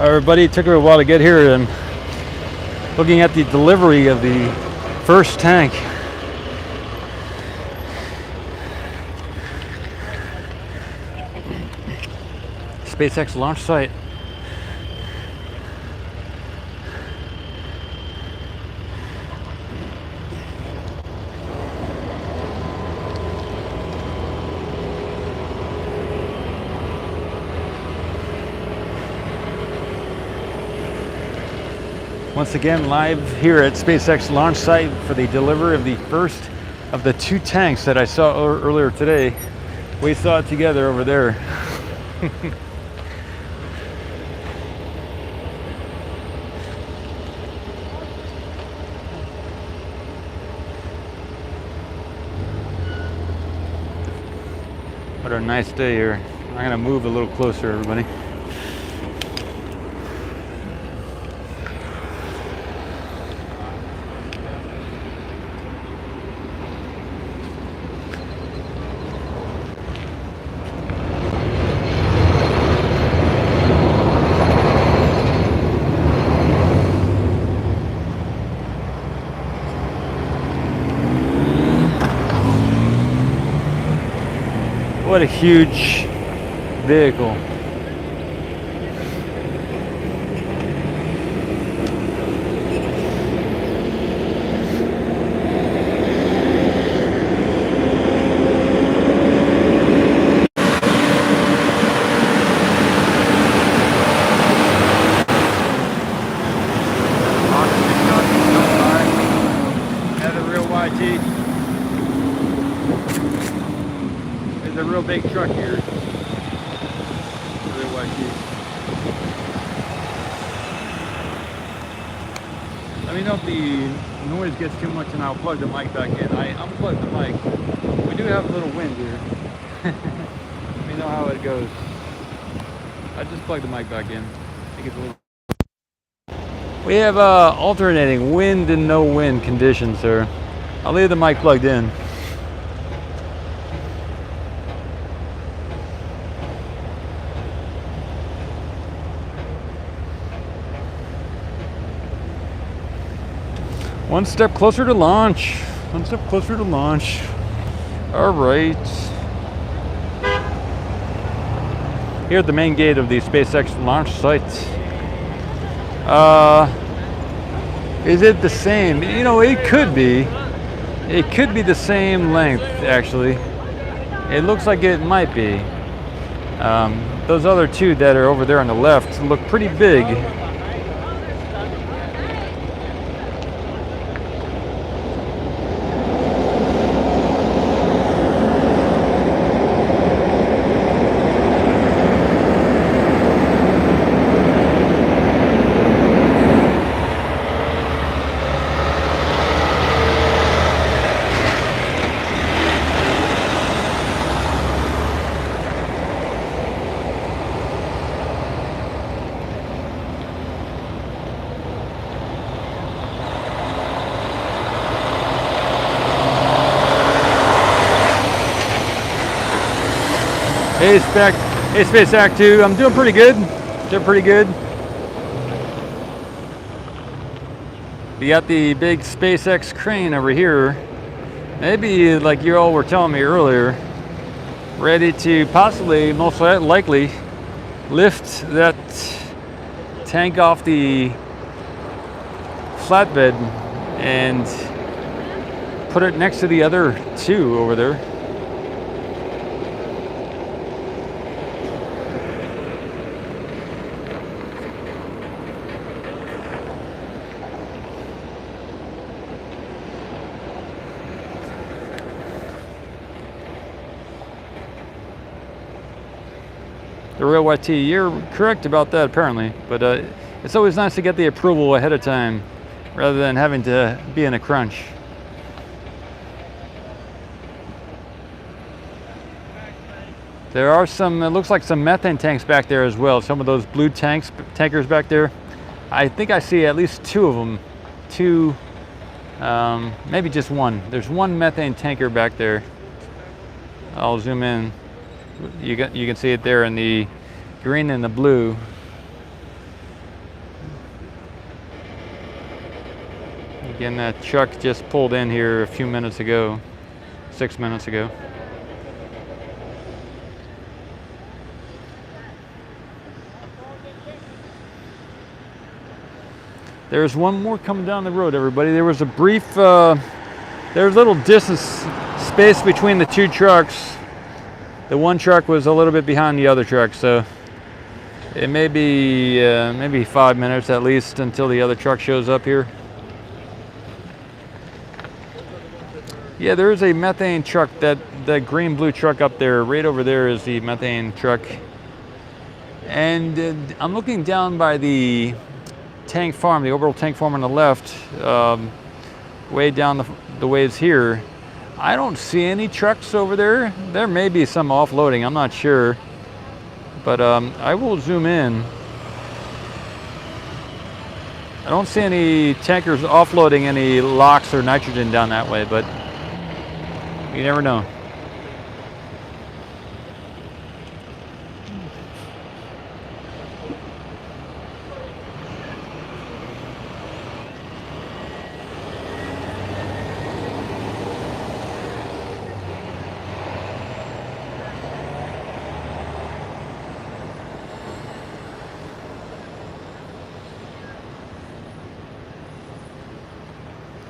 Everybody, it took a while to get here. I'm looking at the delivery of the first tank. SpaceX launch site. Once again, live here at SpaceX launch site for the delivery of the first of the 2 tanks that I saw earlier today. We saw it together over there. What a nice day here. I'm gonna move a little closer, everybody. What a huge vehicle. Another real YT. There's a real big truck here. Real YT. Let me know if the noise gets too much and I'll plug the mic back in. I unplugged the mic. We do have a little wind here. Let me know how it goes. I just plugged the mic back in. I think it's a little... We have alternating wind and no wind conditions here. I'll leave the mic plugged in. One step closer to launch. One step closer to launch. All right. Here at the main gate of the SpaceX launch site. Is it the same? You know, it could be. It could be the same length, actually. It looks like it might be. Those other 2 that are over there on the left look pretty big. Hey, SpaceX 2, I'm doing pretty good. Doing pretty good. We got the big SpaceX crane over here. Maybe, like you all were telling me earlier, ready to possibly, most likely, lift that tank off the flatbed and put it next to the other 2 over there. The real YT, you're correct about that apparently, but it's always nice to get the approval ahead of time rather than having to be in a crunch. There are some, it looks like some methane tanks back there as well. Some of those blue tankers back there. I think I see at least 2 of them. 2, maybe just 1. There's 1 methane tanker back there. I'll zoom in. You can see it there in the green and the blue. Again, that truck just pulled in here a few minutes ago, 6 minutes ago. There's one more coming down the road, everybody. There was a brief, there's a little distance, space between the two trucks. The one truck was a little bit behind the other truck, so it may be maybe 5 minutes at least until the other truck shows up here. Yeah, there is a methane truck, that green-blue truck up there. Right over there is the methane truck. And I'm looking down by the tank farm, the orbital tank farm on the left, way down the ways here. I don't see any trucks over there. There may be some offloading, I'm not sure. But I will zoom in. I don't see any tankers offloading any LOX or nitrogen down that way, but you never know.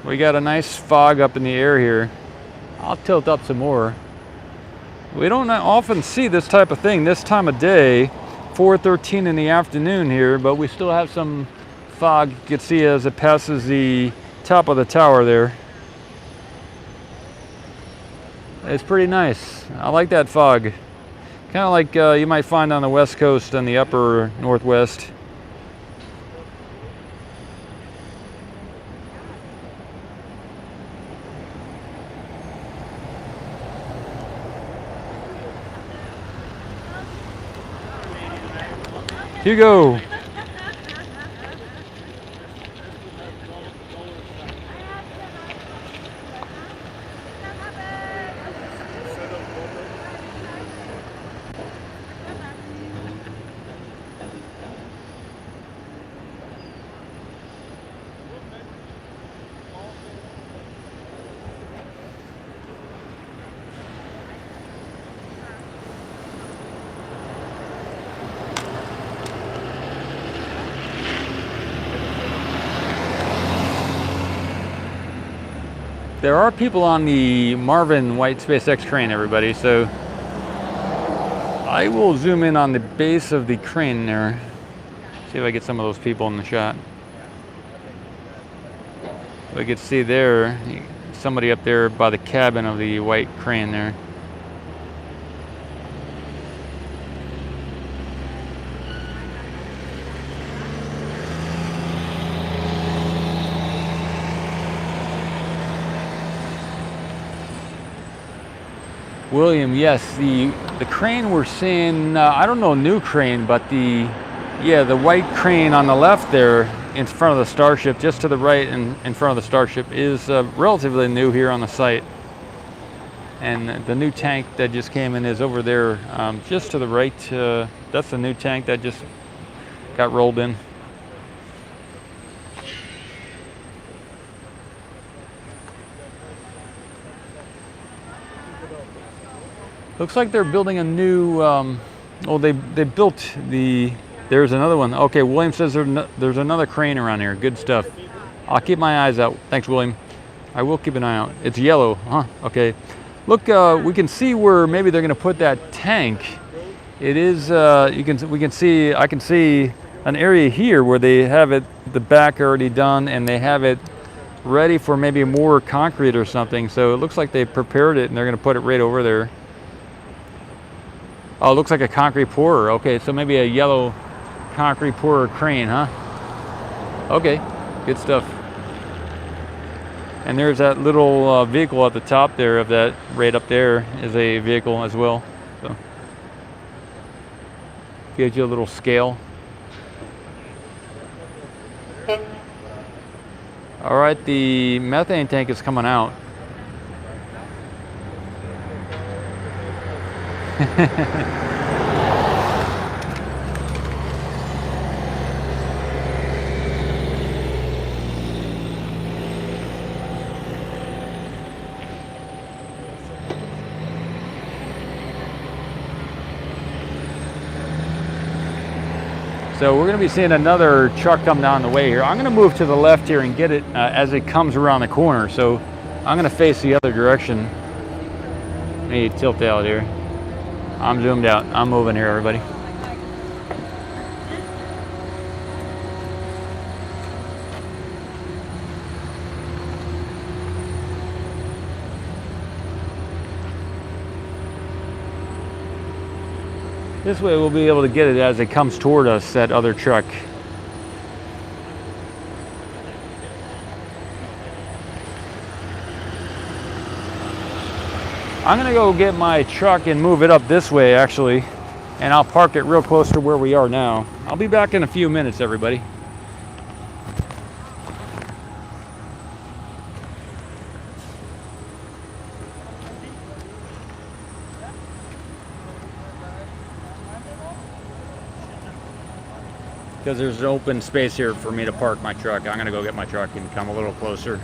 We got a nice fog up in the air here. I'll tilt up some more. We don't often see this type of thing this time of day, 4:13 in the afternoon here, but we still have some fog you can see as it passes the top of the tower there. It's pretty nice. I like that fog. Kind of like you might find on the west coast and the upper northwest. Hugo. There are people on the Marvin white SpaceX crane, everybody, so I will zoom in on the base of the crane there. See if I get some of those people in the shot. We can see there, somebody up there by the cabin of the white crane there. William, yes, the crane we're seeing, I don't know, new crane, but the white crane on the left there in front of the Starship, just to the right and in front of the Starship, is relatively new here on the site. And the new tank that just came in is over there, just to the right. That's the new tank that just got rolled in. Looks like they're building a new, well, they built the, there's another one. Okay, William says there's another crane around here. Good stuff. I'll keep my eyes out. Thanks, William. I will keep an eye out. It's yellow, huh? Okay. Look, we can see where maybe they're gonna put that tank. It is, I can see an area here where they have it, the back already done, and they have it ready for maybe more concrete or something. So it looks like they prepared it and they're gonna put it right over there. Oh, it looks like a concrete pourer. Okay, so maybe a yellow concrete pourer crane, huh? Okay, good stuff. And there's that little vehicle at the top there of that, right up there is a vehicle as well. So gives you a little scale. All right, the methane tank is coming out. So we're going to be seeing another truck come down the way here. I'm going to move to the left here and get it as it comes around the corner. So I'm going to face the other direction. Let me tilt out here. I'm zoomed out. I'm moving here, everybody. This way we'll be able to get it as it comes toward us, that other truck. I'm gonna go get my truck and move it up this way actually, and I'll park it real close to where we are now. I'll be back in a few minutes, everybody. Because there's an open space here for me to park my truck. I'm gonna go get my truck and come a little closer.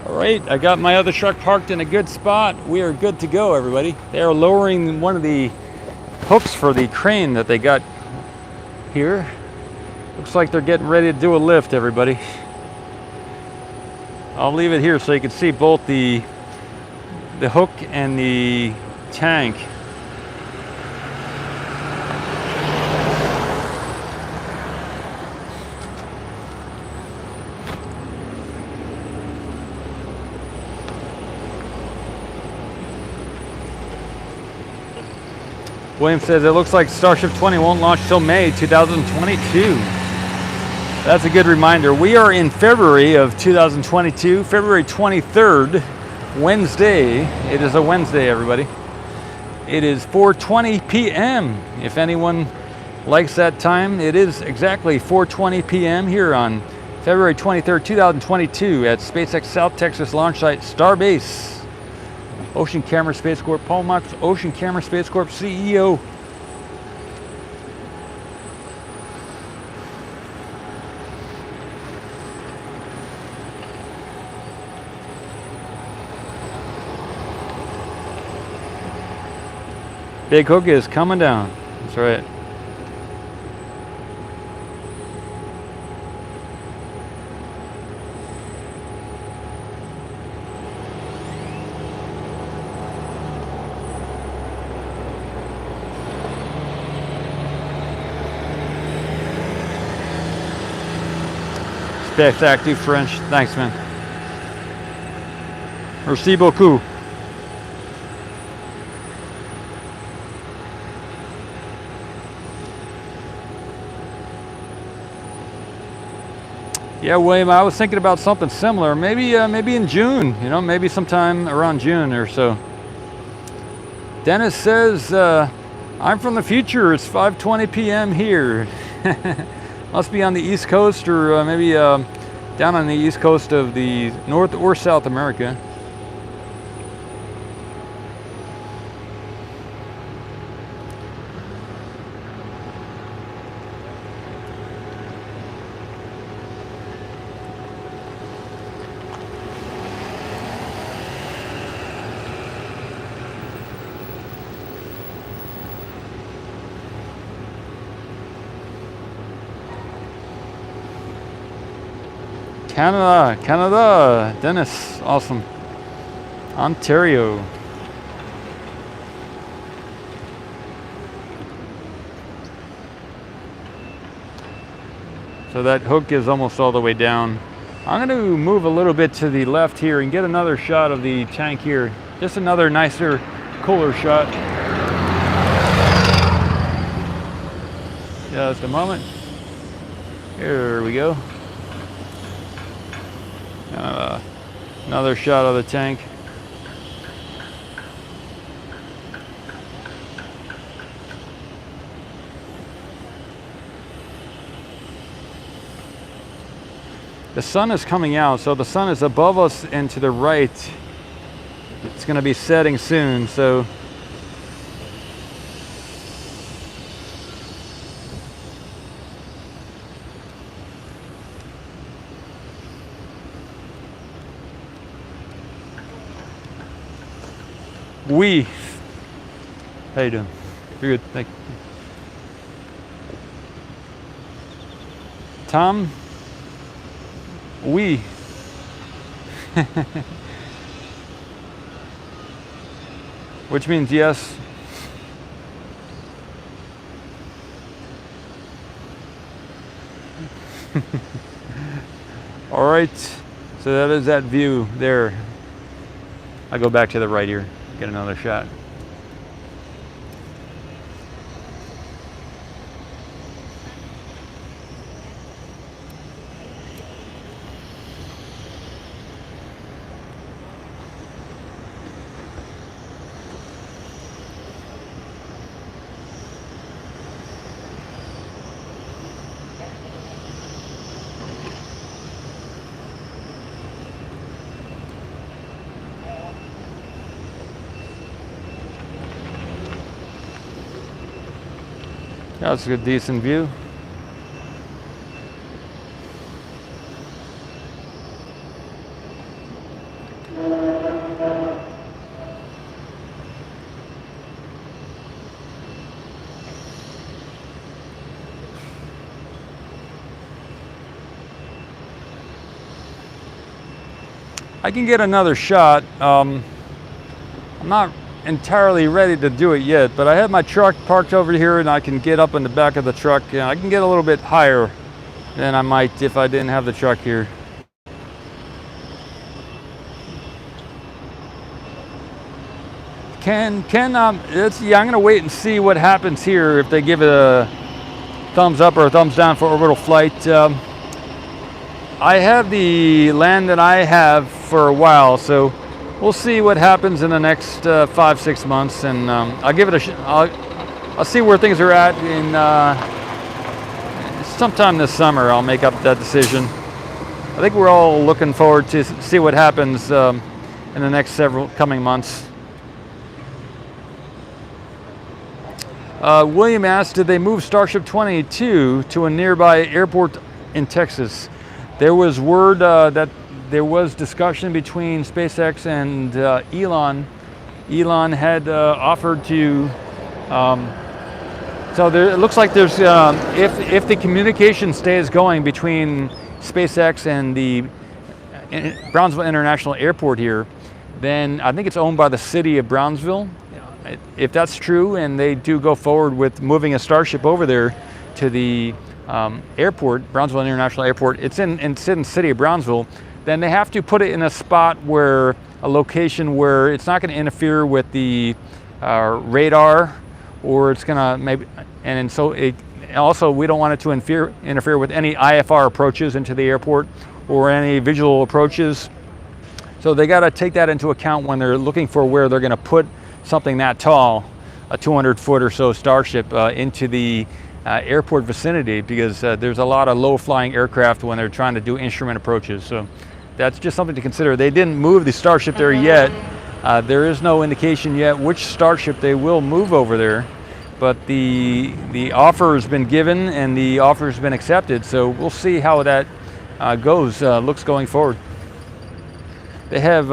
All right, I got my other truck parked in a good spot. We are good to go, everybody. They are lowering one of the hooks for the crane that they got here. Looks like they're getting ready to do a lift, everybody. I'll leave it here so you can see both the hook and the tank. William says it looks like Starship 20 won't launch till May 2022. That's a good reminder. We are in February of 2022, February 23rd, Wednesday. It is a Wednesday, everybody. It is 4:20 p.m. If anyone likes that time, it is exactly 4:20 p.m. here on February 23rd, 2022 at SpaceX South Texas launch site Starbase. Ocean Camera Space Corp, Paul Marks, Ocean Camera Space Corp CEO. Big hook is coming down. That's right. Specs active French. Thanks, man. Merci beaucoup. Yeah, William, I was thinking about something similar. Maybe in June, you know, maybe sometime around June or so. Dennis says, I'm from the future. It's 5:20 p.m. here. Must be on the East Coast or maybe down on the East Coast of the North or South America. Canada. Dennis, awesome. Ontario. So that hook is almost all the way down. I'm going to move a little bit to the left here and get another shot of the tank here. Just another nicer, cooler shot. Just a moment. Here we go. Another shot of the tank. The sun is coming out, so the sun is above us and to the right. It's going to be setting soon, so how you doing? You're good, thank you. Tom? Which means yes. All right, so that is that view there. I'll go back to the right here, get another shot. That's a good, decent view. I can get another shot. I'm not entirely ready to do it yet, but I have my truck parked over here and I can get up in the back of the truck and I can get a little bit higher than I might if I didn't have the truck here. I'm gonna wait and see what happens here, if they give it a thumbs up or a thumbs down for orbital flight. I have the land that I have for a while, so we'll see what happens in the next 5-6 months, and I'll give it I'll see where things are at in sometime this summer. I'll make up that decision. I think we're all looking forward to see what happens in the next several coming months. William asked, did they move Starship 22 to a nearby airport in Texas? There was word that there was discussion between SpaceX and Elon. Elon had offered to, so it looks like there's, if the communication stays going between SpaceX and the Brownsville International Airport here, then I think it's owned by the city of Brownsville. If that's true and they do go forward with moving a Starship over there to the airport, Brownsville International Airport, it's in the city of Brownsville, then they have to put it in a spot where, a location where it's not going to interfere with the radar, or it's going to maybe, and so it also, we don't want it to interfere with any IFR approaches into the airport or any visual approaches. So they got to take that into account when they're looking for where they're going to put something that tall, a 200-foot or so Starship, into the airport vicinity, because there's a lot of low-flying aircraft when they're trying to do instrument approaches. So that's just something to consider. They didn't move the Starship there yet. There is no indication yet which Starship they will move over there, but the offer has been given and the offer has been accepted. So we'll see how that looks going forward. They have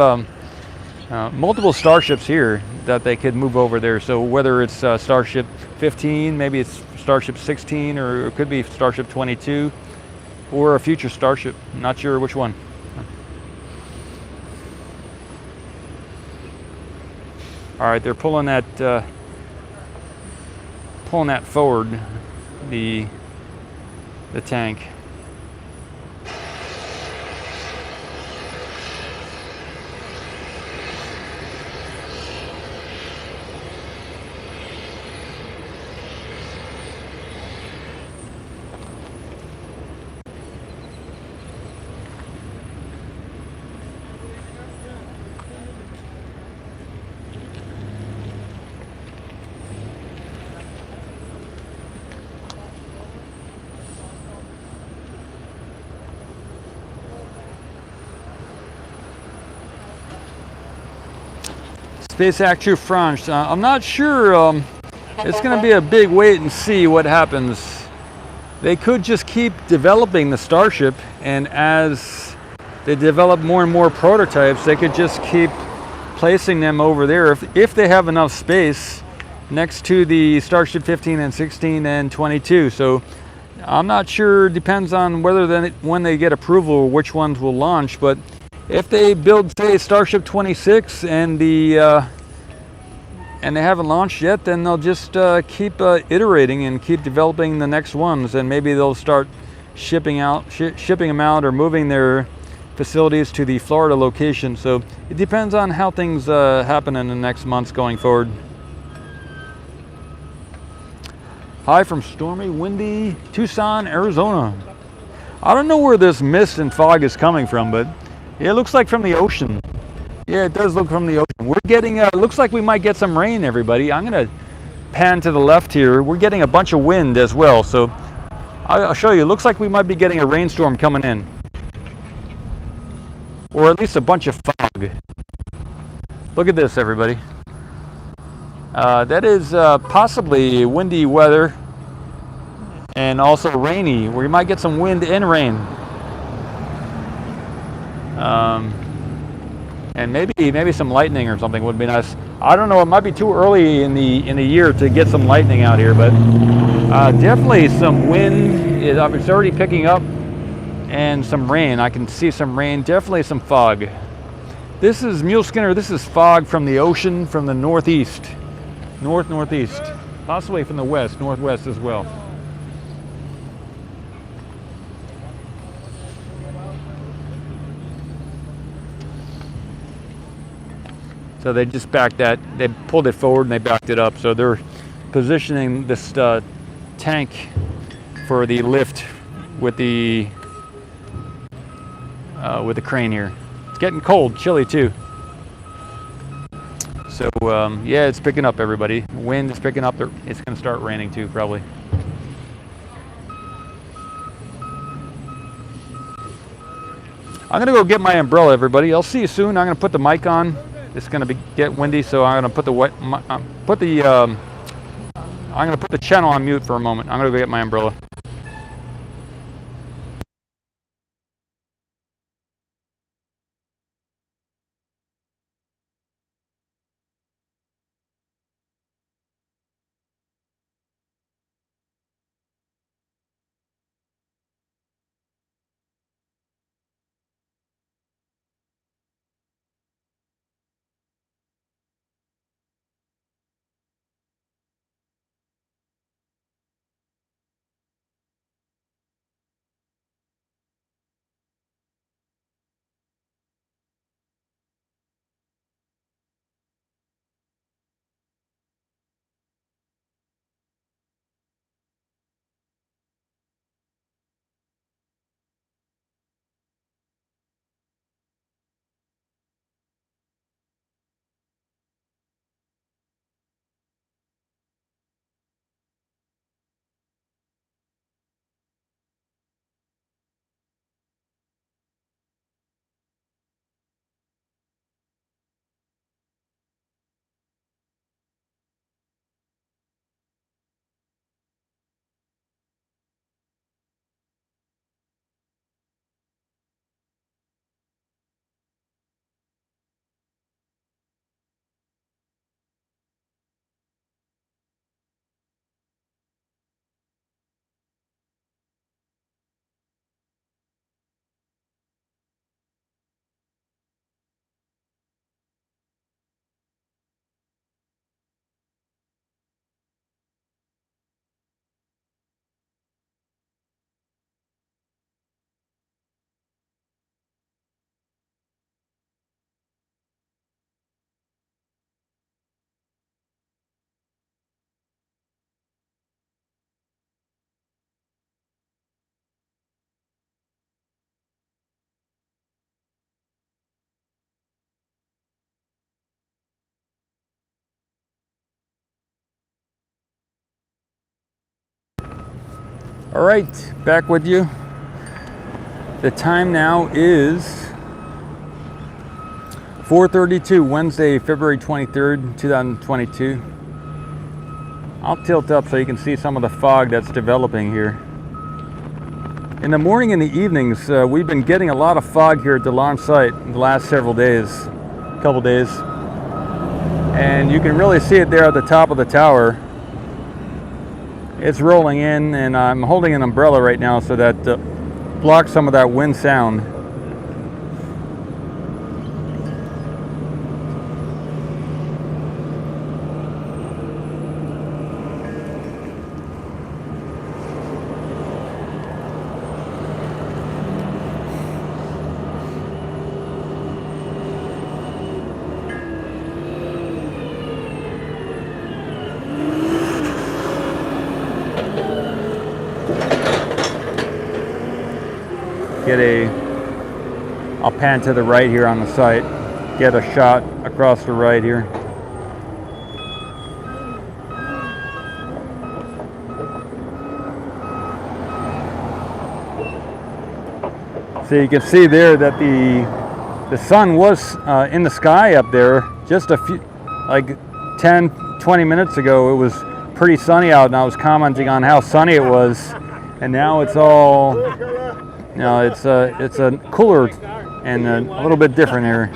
multiple Starships here that they could move over there. So whether it's Starship 15, maybe it's Starship 16, or it could be Starship 22. or a future Starship. Not sure which one. All right, they're pulling that forward, the tank. SpaceX France. I'm not sure. It's going to be a big wait and see what happens. They could just keep developing the Starship, and as they develop more and more prototypes, they could just keep placing them over there if they have enough space next to the Starship 15 and 16 and 22. So I'm not sure. Depends on when they get approval, which ones will launch. But if they build, say, Starship 26 and they haven't launched yet, then they'll just keep iterating and keep developing the next ones, and maybe they'll start shipping them out or moving their facilities to the Florida location. So it depends on how things happen in the next months going forward. Hi from stormy, windy Tucson, Arizona. I don't know where this mist and fog is coming from, but it looks like from the ocean. Yeah, it does look from the ocean. We're getting, looks like we might get some rain, everybody. I'm going to pan to the left here. We're getting a bunch of wind as well. So I'll show you. It looks like we might be getting a rainstorm coming in. Or at least a bunch of fog. Look at this, everybody. That is possibly windy weather and also rainy. We might get some wind and rain. And maybe some lightning or something would be nice. I don't know. It might be too early in the year to get some lightning out here, but definitely some wind. It's already picking up, and some rain. I can see some rain. Definitely some fog. This is Mule Skinner. This is fog from the ocean, from the northeast, northeast, possibly from the west, northwest as well. So they just they pulled it forward and they backed it up. So they're positioning this tank for the lift with the crane here. It's getting cold, chilly too. So yeah, it's picking up, everybody. Wind is picking up. It's going to start raining too, probably. I'm going to go get my umbrella, everybody. I'll see you soon. I'm going to put the mic on. It's going to get windy, so I'm going to put the channel on mute for a moment. I'm going to go get my umbrella. All right, back with you. The time now is 4:32, Wednesday, February 23rd, 2022. I'll tilt up so you can see some of the fog that's developing here. In the morning and the evenings, we've been getting a lot of fog here at the launch site in the last several days, couple days. And you can really see it there at the top of the tower. It's rolling in, and I'm holding an umbrella right now so that blocks some of that wind sound. I'll pan to the right here on the site, get a shot across the right here. So you can see there that the sun was in the sky up there just a few, like 10, 20 minutes ago. It was pretty sunny out, and I was commenting on how sunny it was, and now it's all, you know, it's a cooler and a little bit different here.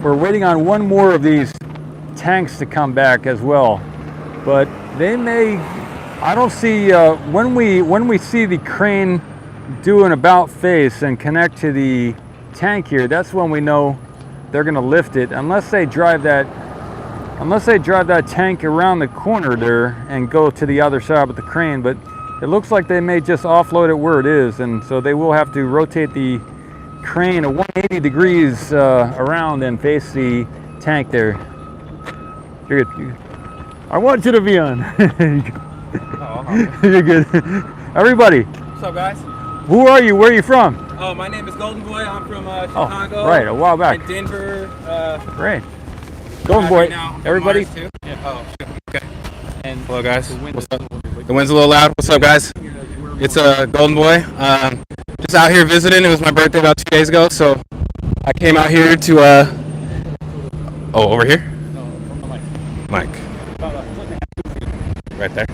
We're waiting on one more of these tanks to come back as well, but they may, I don't see, when we see the crane do an about face and connect to the tank here, that's when we know they're going to lift it, unless they drive that tank around the corner there and go to the other side with the crane. But it looks like they may just offload it where it is, and so they will have to rotate the crane a 180 degrees around and face the tank there. You're good. I want you to be on. You're good. Everybody. What's up, guys? Who are you? Where are you from? Oh, my name is Golden Boy. I'm from Chicago. Oh, right, a while back. And Denver. Great. Golden Boy. Now, everybody. Yeah. Oh, okay. And hello, guys. What's up? The wind's a little loud. What's up, guys? It's Golden Boy. Just out here visiting. It was my birthday about 2 days ago, so I came out here to oh, over here? No, from the mic. Mic. Right there. A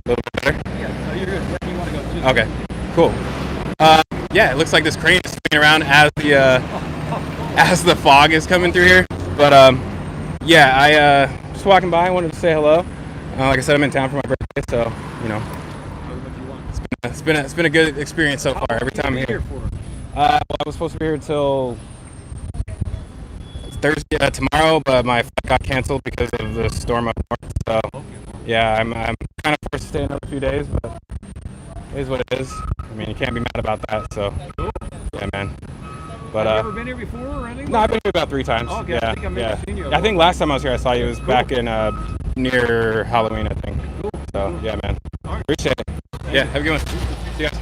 little bit better. Yeah. So you're good. Where do you want to go? Okay. Cool. Yeah, it looks like this crane is spinning around as the fog is coming through here. But yeah, I just walking by. I wanted to say hello. Like I said, I'm in town for my birthday, so you know. It's been a good experience so far. Every time I'm here. Well, I was supposed to be here until Thursday tomorrow, but my flight got canceled because of the storm up north. So yeah, I'm kind of forced to stay another few days, but it is what it is. I mean, you can't be mad about that. So yeah, man. But have you ever been here before or anything? No, I've been here about 3 times. Oh, okay. Yeah, I think I may have seen you. I think last time I was here, I saw you. It was back in near Halloween, I think. Cool. So yeah, man. Appreciate it. Yeah, have a good one. See you guys.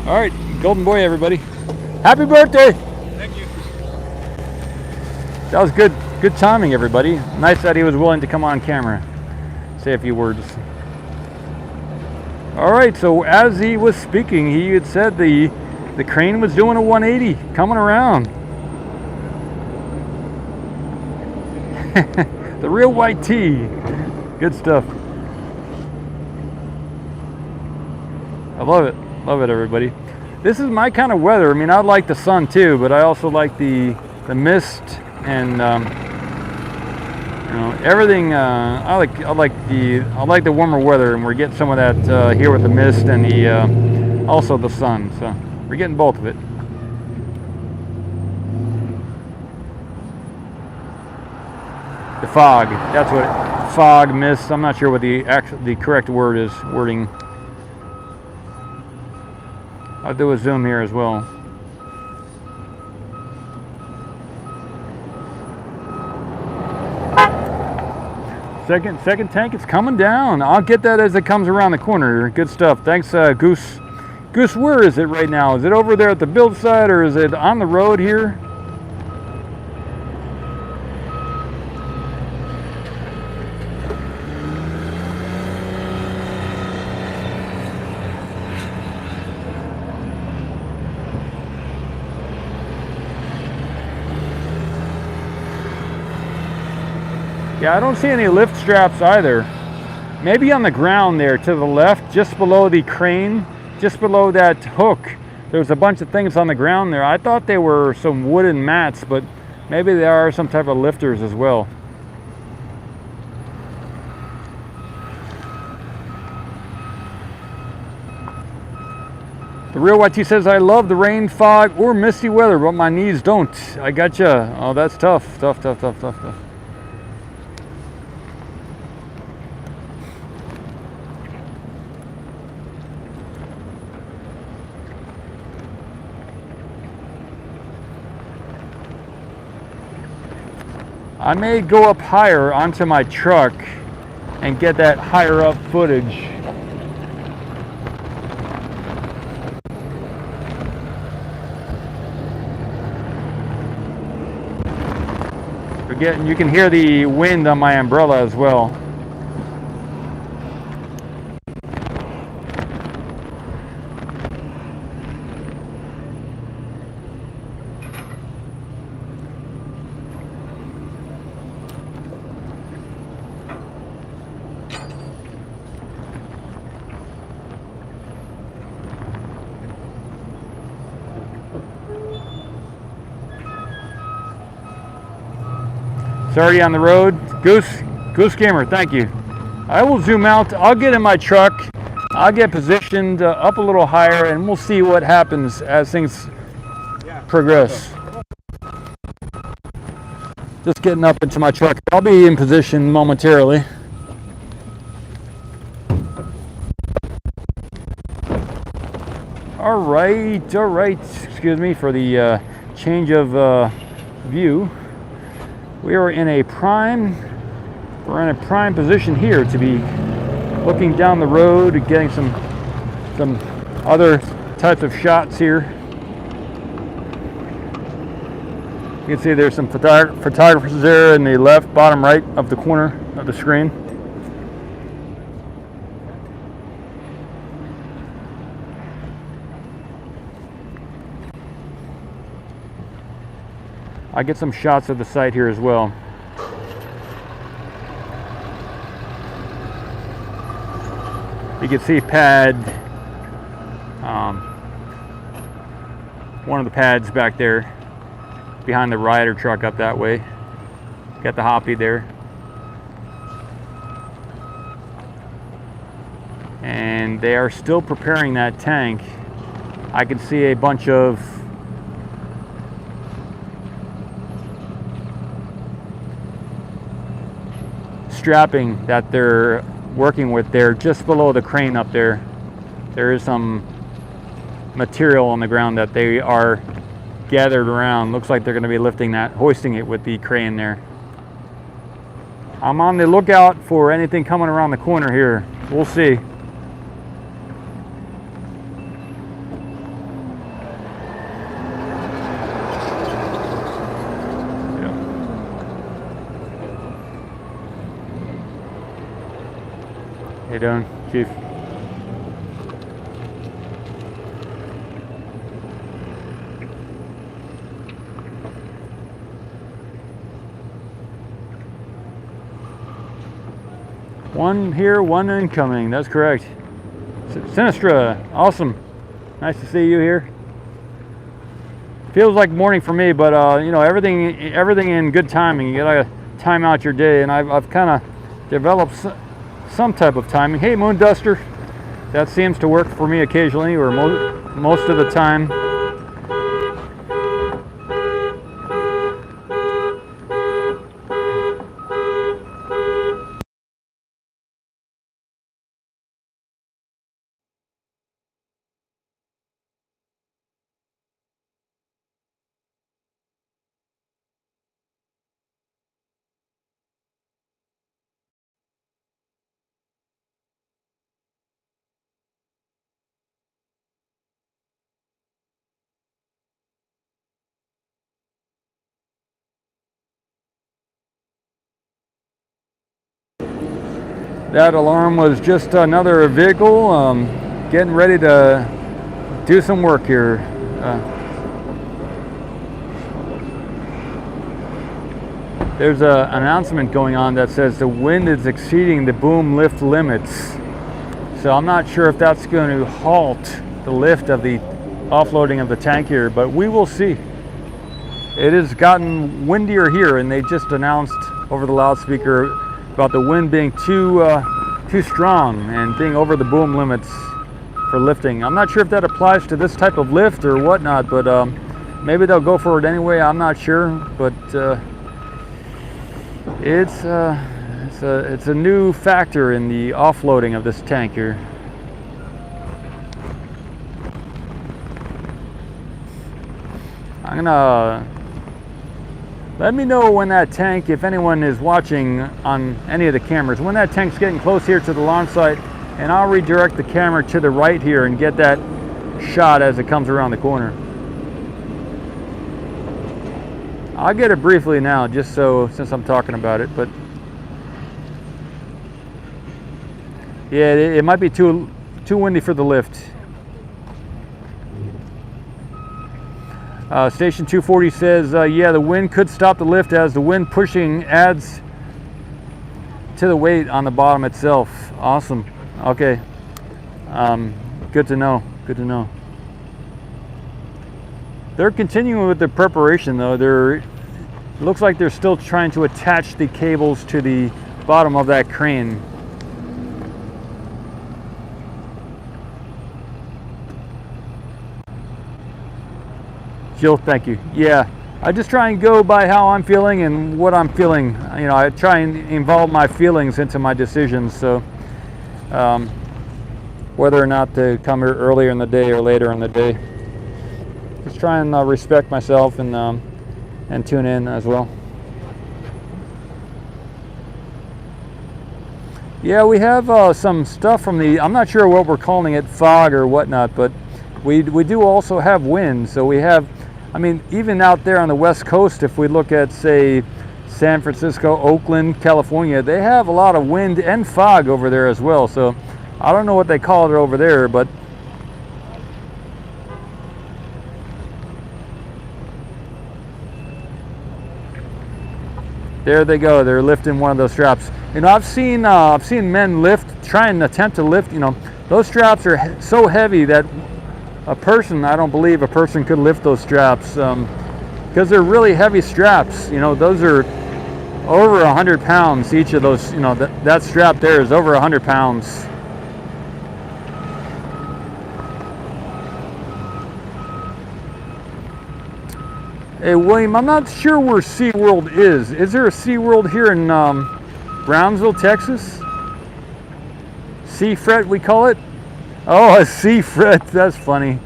All right, Golden Boy, everybody. Happy birthday! Thank you. That was good timing, everybody. Nice that he was willing to come on camera, say a few words. All right, so as he was speaking, he had said the crane was doing a 180, coming around. The real white tee. Good stuff. I love it, everybody. This is my kind of weather. I mean, I like the sun too, but I also like the mist and you know, everything. I like the warmer weather, and we're getting some of that here with the mist and the also the sun. So we're getting both of it. The fog. That's what. fog, mist. I'm not sure what the correct wording. I'll do a zoom here as well. Second tank, it's coming down. I'll get that as it comes around the corner. Good stuff. Thanks, Goose. Goose, where is it right now? Is it over there at the build site, or is it on the road here? Yeah, I don't see any lift straps either. Maybe on the ground there to the left, just below the crane, just below that hook, there's a bunch of things on the ground there. I thought they were some wooden mats, but maybe they are some type of lifters as well. The Real YT says, I love the rain, fog, or misty weather, but my knees don't. I gotcha. Oh, that's tough. Tough. I may go up higher onto my truck and get that higher up footage. You can hear the wind on my umbrella as well. It's already on the road. Goose Gamer, thank you. I will zoom out. I'll get in my truck. I'll get positioned up a little higher, and we'll see what happens as things progress. Just getting up into my truck. I'll be in position momentarily. All right. Excuse me for the change of view. We're in a prime position here to be looking down the road, getting some other types of shots here. You can see there's some photographers there in the left bottom right of the corner of the screen. I get some shots of the site here as well. You can see pad, one of the pads back there behind the rider truck up that way. Got the hoppy there. And they are still preparing that tank. I can see a bunch of strapping that they're working with there just below the crane up there. There is some material on the ground that they are gathered around. Looks like they're going to be lifting that, hoisting it with the crane there. I'm on the lookout for anything coming around the corner here. We'll see. How you doing, Chief? One here, one incoming. That's correct. Sinistra, awesome. Nice to see you here. Feels like morning for me, but you know, everything in good timing. You gotta time out your day, and I've kind of developed some type of timing. Hey, Moon Duster, that seems to work for me occasionally, or most of the time. That alarm was just another vehicle getting ready to do some work here. There's an announcement going on that says the wind is exceeding the boom lift limits. So I'm not sure if that's going to halt the lift of the offloading of the tank here, but we will see. It has gotten windier here, and they just announced over the loudspeaker about the wind being too strong and being over the boom limits for lifting. I'm not sure if that applies to this type of lift or whatnot, but maybe they'll go for it anyway. I'm not sure, but it's a new factor in the offloading of this tank here. I'm gonna let me know when that tank, if anyone is watching on any of the cameras, when that tank's getting close here to the launch site, and I'll redirect the camera to the right here and get that shot as it comes around the corner. I'll get it briefly now, just so, since I'm talking about it, but yeah, it might be too windy for the lift. Station 240 says, yeah, the wind could stop the lift as the wind pushing adds to the weight on the bottom itself. Awesome. Okay. Good to know. Good to know. They're continuing with the preparation though. It looks like they're still trying to attach the cables to the bottom of that crane. Jill, thank you. Yeah, I just try and go by how I'm feeling and what I'm feeling. You know, I try and involve my feelings into my decisions. So whether or not to come here earlier in the day or later in the day, just try and respect myself and tune in as well. Yeah, we have some stuff from the, I'm not sure what we're calling it, fog or whatnot, but we do also have wind. So we have, I mean, even out there on the West Coast, if we look at, say, San Francisco, Oakland, California, they have a lot of wind and fog over there as well. So I don't know what they call it over there, but there they go. They're lifting one of those straps. You know, I've seen men try and attempt to lift. You know, those straps are so heavy that a person, I don't believe a person could lift those straps because they're really heavy straps. You know, those are over 100 pounds each of those. You know, that strap there is over 100 pounds. Hey William, I'm not sure where SeaWorld is. Is there a SeaWorld here in Brownsville, Texas? Sea-fret, we call it? Oh, a sea-fret, that's funny.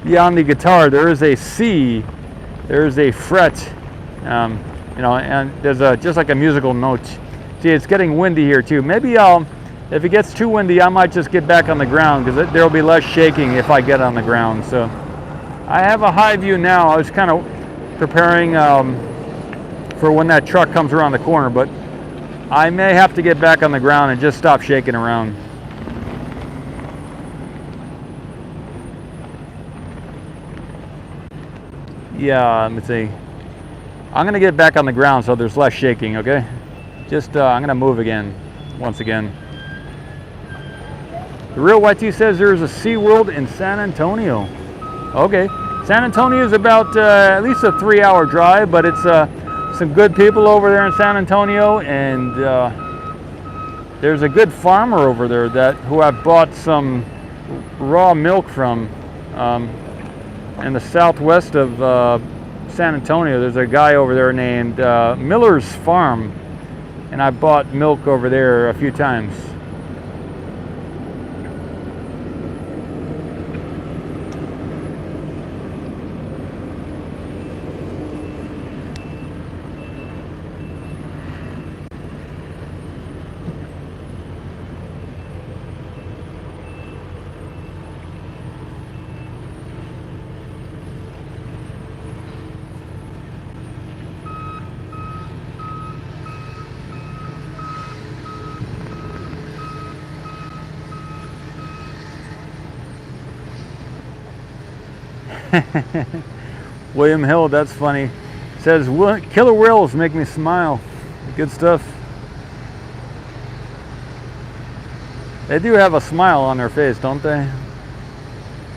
Yeah, on the guitar, there is a C, there is a fret, you know, and there's just like a musical note. See, it's getting windy here too. Maybe if it gets too windy, I might just get back on the ground because there will be less shaking if I get on the ground. So I have a high view now. I was kind of preparing for when that truck comes around the corner, but I may have to get back on the ground and just stop shaking around. Yeah, let me see. I'm gonna get back on the ground so there's less shaking, okay? Just, I'm gonna move again, once again. The Real YT says there's a SeaWorld in San Antonio. Okay, San Antonio is about at least a 3-hour drive, but it's some good people over there in San Antonio, and there's a good farmer over there who I've bought some raw milk from. In the southwest of San Antonio, there's a guy over there named Miller's Farm, and I bought milk over there a few times. William Hill, that's funny. Says, killer whales make me smile. Good stuff. They do have a smile on their face, don't they?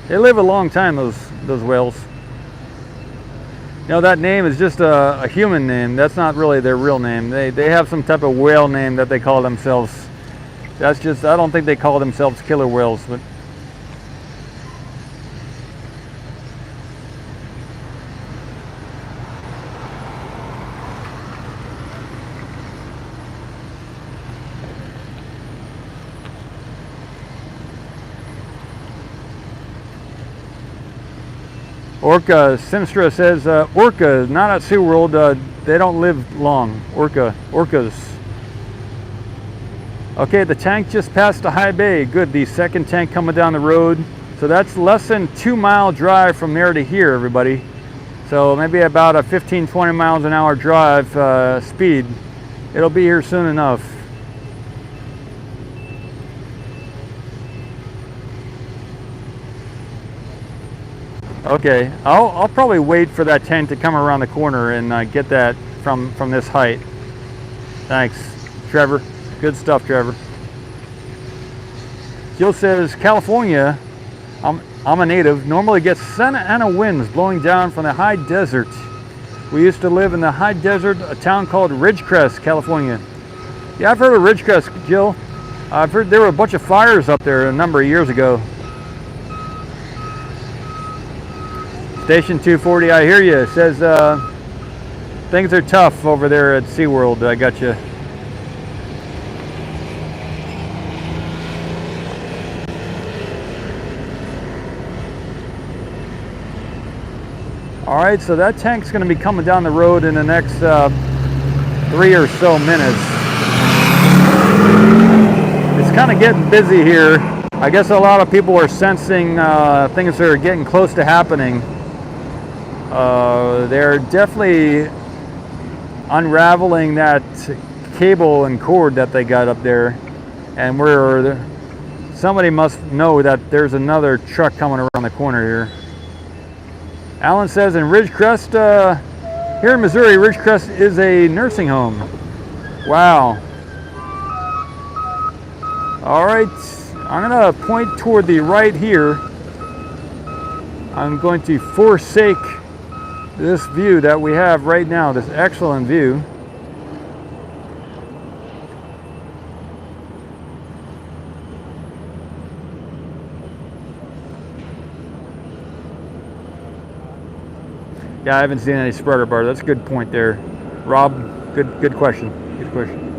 They live a long time, those whales. You know, that name is just a human name. That's not really their real name. They have some type of whale name that they call themselves. That's just, I don't think they call themselves killer whales, but Orca, Sinistra says, orca, not at SeaWorld, they don't live long. Orcas. Okay, the tank just passed the high bay. Good, the second tank coming down the road. So that's less than 2-mile drive from there to here, everybody. So maybe about a 15-20 miles an hour drive speed. It'll be here soon enough. Okay, I'll probably wait for that tank to come around the corner and get that from this height. Thanks, Trevor. Good stuff, Trevor. Jill says, California, I'm a native, normally gets Santa Ana winds blowing down from the high desert. We used to live in the high desert, a town called Ridgecrest, California. Yeah, I've heard of Ridgecrest, Jill. I've heard there were a bunch of fires up there a number of years ago. Station 240, I hear you. It says things are tough over there at SeaWorld. I got you. All right, so that tank's going to be coming down the road in the next 3 or so minutes. It's kind of getting busy here. I guess a lot of people are sensing things that are getting close to happening. They're definitely unraveling that cable and cord that they got up there, and somebody must know that there's another truck coming around the corner here. Alan says in Ridgecrest, here in Missouri, Ridgecrest is a nursing home. Wow. All right, I'm gonna point toward the right here. I'm going to forsake this view that we have right now, this excellent view. Yeah, I haven't seen any spreader bar. That's a good point there, Rob. Good question. Good question.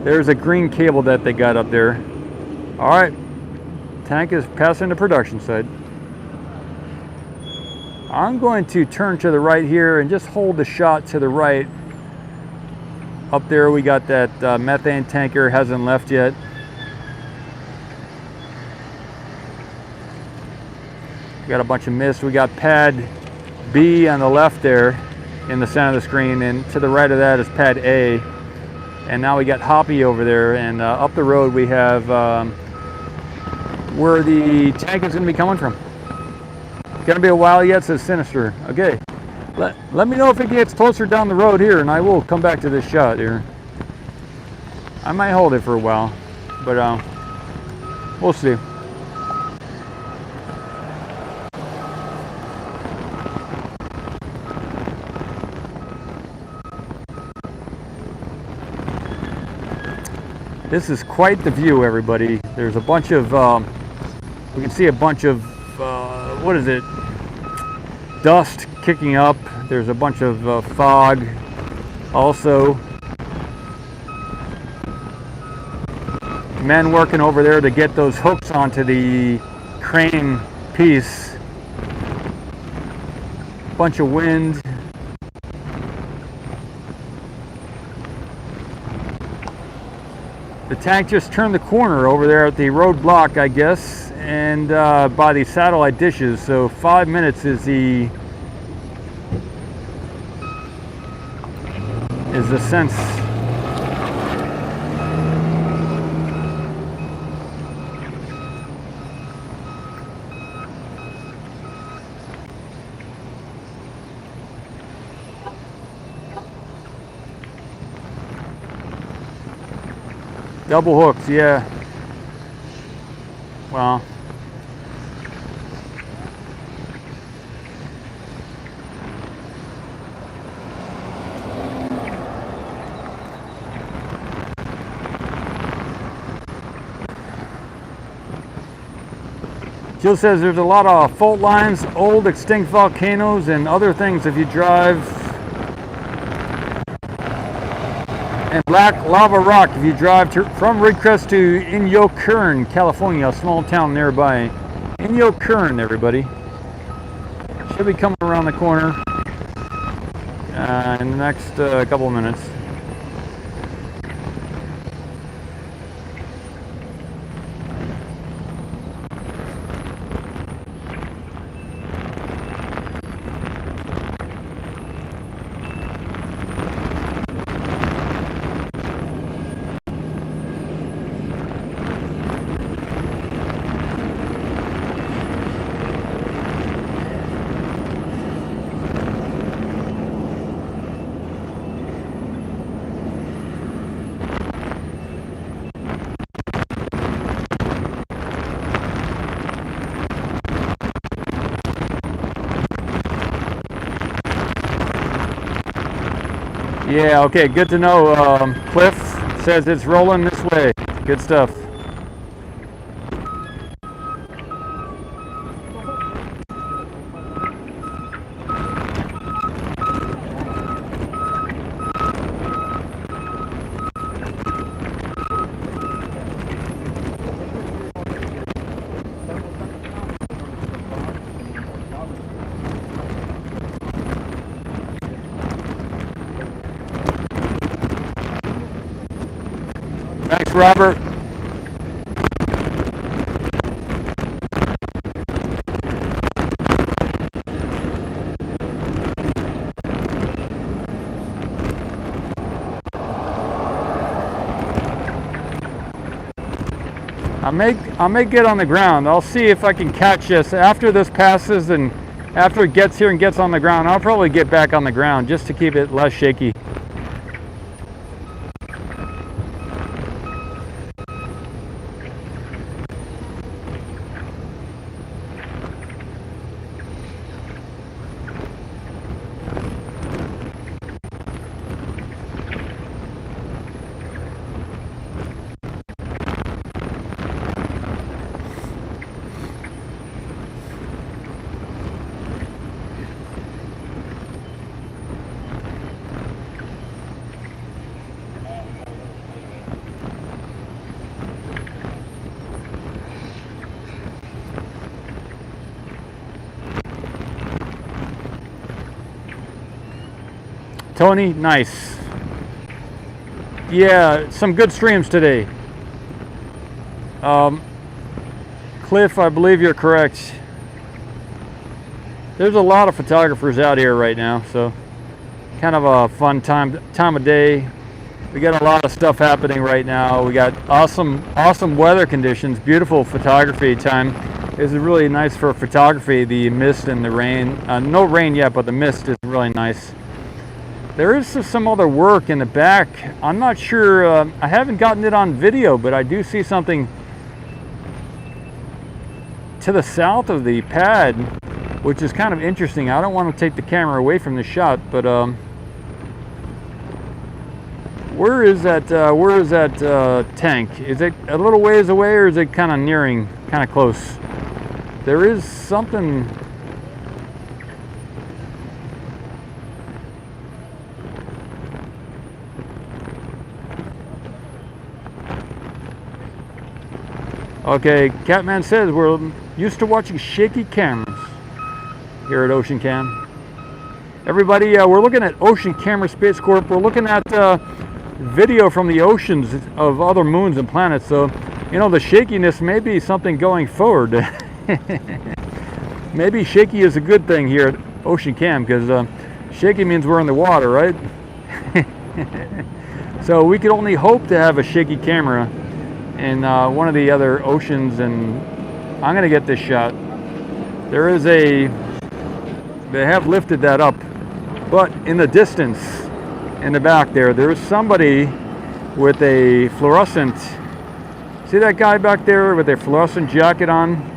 There's a green cable that they got up there. All right, tank is passing the production side. I'm going to turn to the right here and just hold the shot to the right. Up there we got that methane tanker, hasn't left yet. We got a bunch of mist. We got pad B on the left there in the center of the screen, and to the right of that is pad A. And now we got Hoppy over there, and up the road we have where the tank is going to be coming from. Gonna be a while yet, says Sinister. Okay, let me know if it gets closer down the road here, and I will come back to this shot here. I might hold it for a while, but we'll see. This is quite the view, everybody. There's a bunch of, we can see a bunch of, what is it? Dust kicking up. There's a bunch of fog also. Men working over there to get those hooks onto the crane piece. Bunch of wind. The tank just turned the corner over there at the roadblock, I guess, and by the satellite dishes. So 5 minutes is the sense. Double hooks, yeah. Well, Jill says there's a lot of fault lines, old extinct volcanoes, and other things if you drive. And black lava rock if you drive from Ridgecrest to Inyo Kern, California, a small town nearby. Inyo Kern, everybody. Should be coming around the corner in the next couple of minutes. Yeah, okay, good to know. Cliff says it's rolling this way. Good stuff. Thanks, Robert. I may get on the ground. I'll see if I can catch this after this passes, and after it gets here and gets on the ground, I'll probably get back on the ground just to keep it less shaky. Tony, nice. Yeah, some good streams today. Cliff, I believe you're correct. There's a lot of photographers out here right now, so kind of a fun time of day. We got a lot of stuff happening right now. We got awesome weather conditions, beautiful photography time. This is really nice for photography, the mist and the rain. No rain yet, but the mist is really nice. There is some other work in the back. I'm not sure, I haven't gotten it on video, but I do see something to the south of the pad, which is kind of interesting. I don't want to take the camera away from the shot, but where is that tank? Is it a little ways away, or is it kind of nearing, kind of close? There is something. Okay, Catman says we're used to watching shaky cameras here at Ocean Cam. Everybody, we're looking at Ocean Camera Space Corp. We're looking at video from the oceans of other moons and planets. So, you know, the shakiness may be something going forward. Maybe shaky is a good thing here at Ocean Cam, because shaky means we're in the water, right? So we could only hope to have a shaky camera in one of the other oceans, and I'm gonna get this shot. There is they have lifted that up, but in the distance, in the back there is somebody with a fluorescent See that guy back there with a fluorescent jacket on?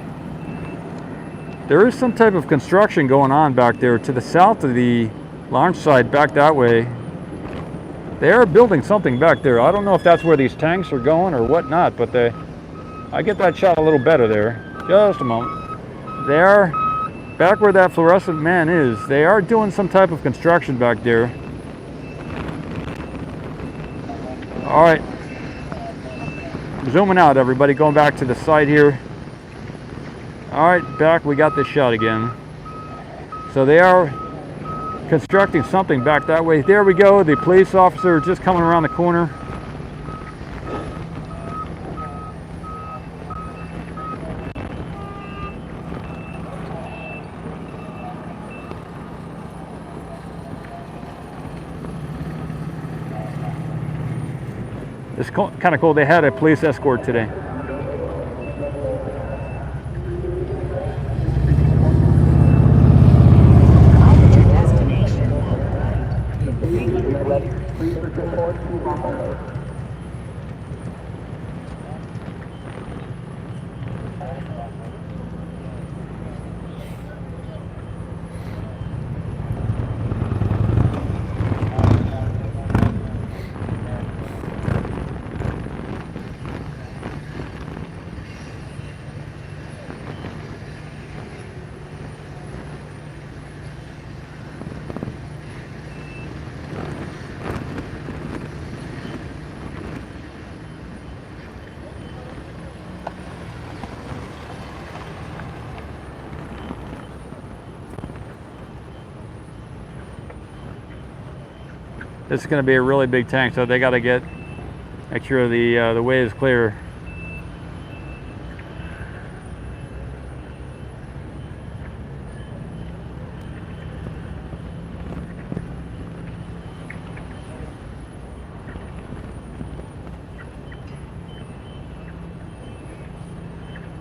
There is some type of construction going on back there to the south of the launch site, back that way. They are building something back there. I don't know if that's where these tanks are going or whatnot, but I get that shot a little better there. Just a moment. They are back where that fluorescent man is. They are doing some type of construction back there. All right. Zooming out, everybody. Going back to the site here. All right, back. We got this shot again. So they are constructing something back that way. There we go. The police officer just coming around the corner. It's kind of cool. They had a police escort today. This is going to be a really big tank, so they got to make sure the way is clear.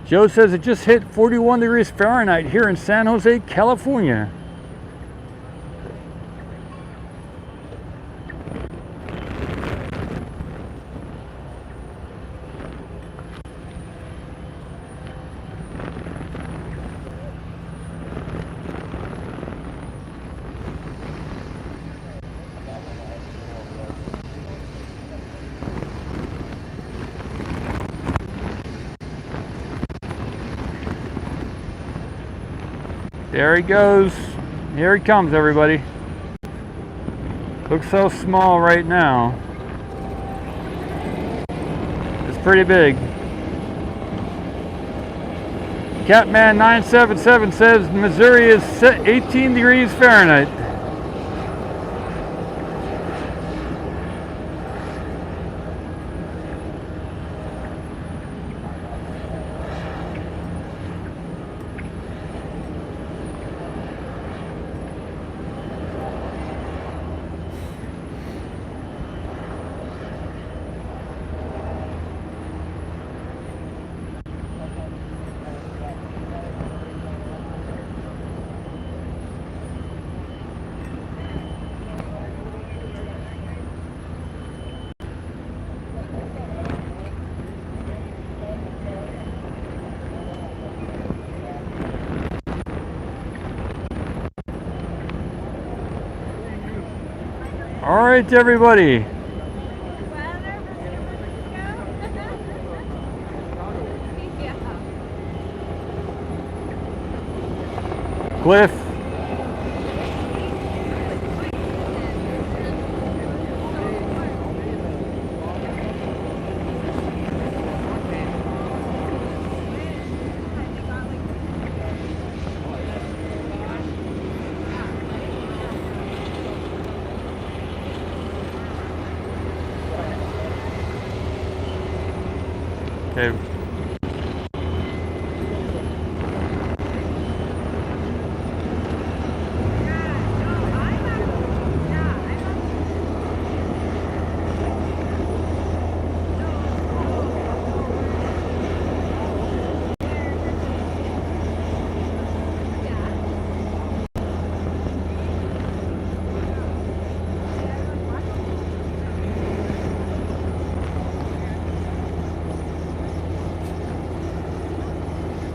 Joe says it just hit 41 degrees Fahrenheit here in San Jose, California. There he goes. Here he comes, everybody. Looks so small right now. It's pretty big. Catman 977 says Missouri is 18 degrees Fahrenheit. All right, everybody. Cliff. Okay. All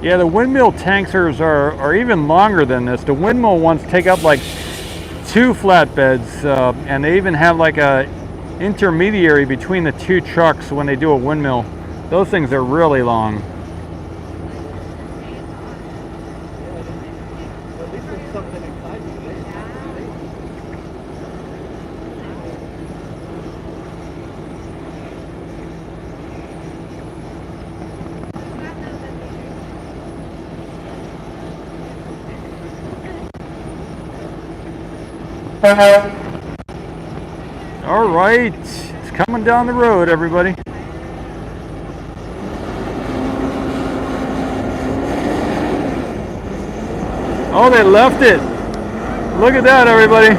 Yeah, the windmill tankers are even longer than this. The windmill ones take up like 2 flatbeds, and they even have like a intermediary between the 2 trucks when they do a windmill. Those things are really long. All right, it's coming down the road, everybody. Oh, they left it. Look at that, everybody.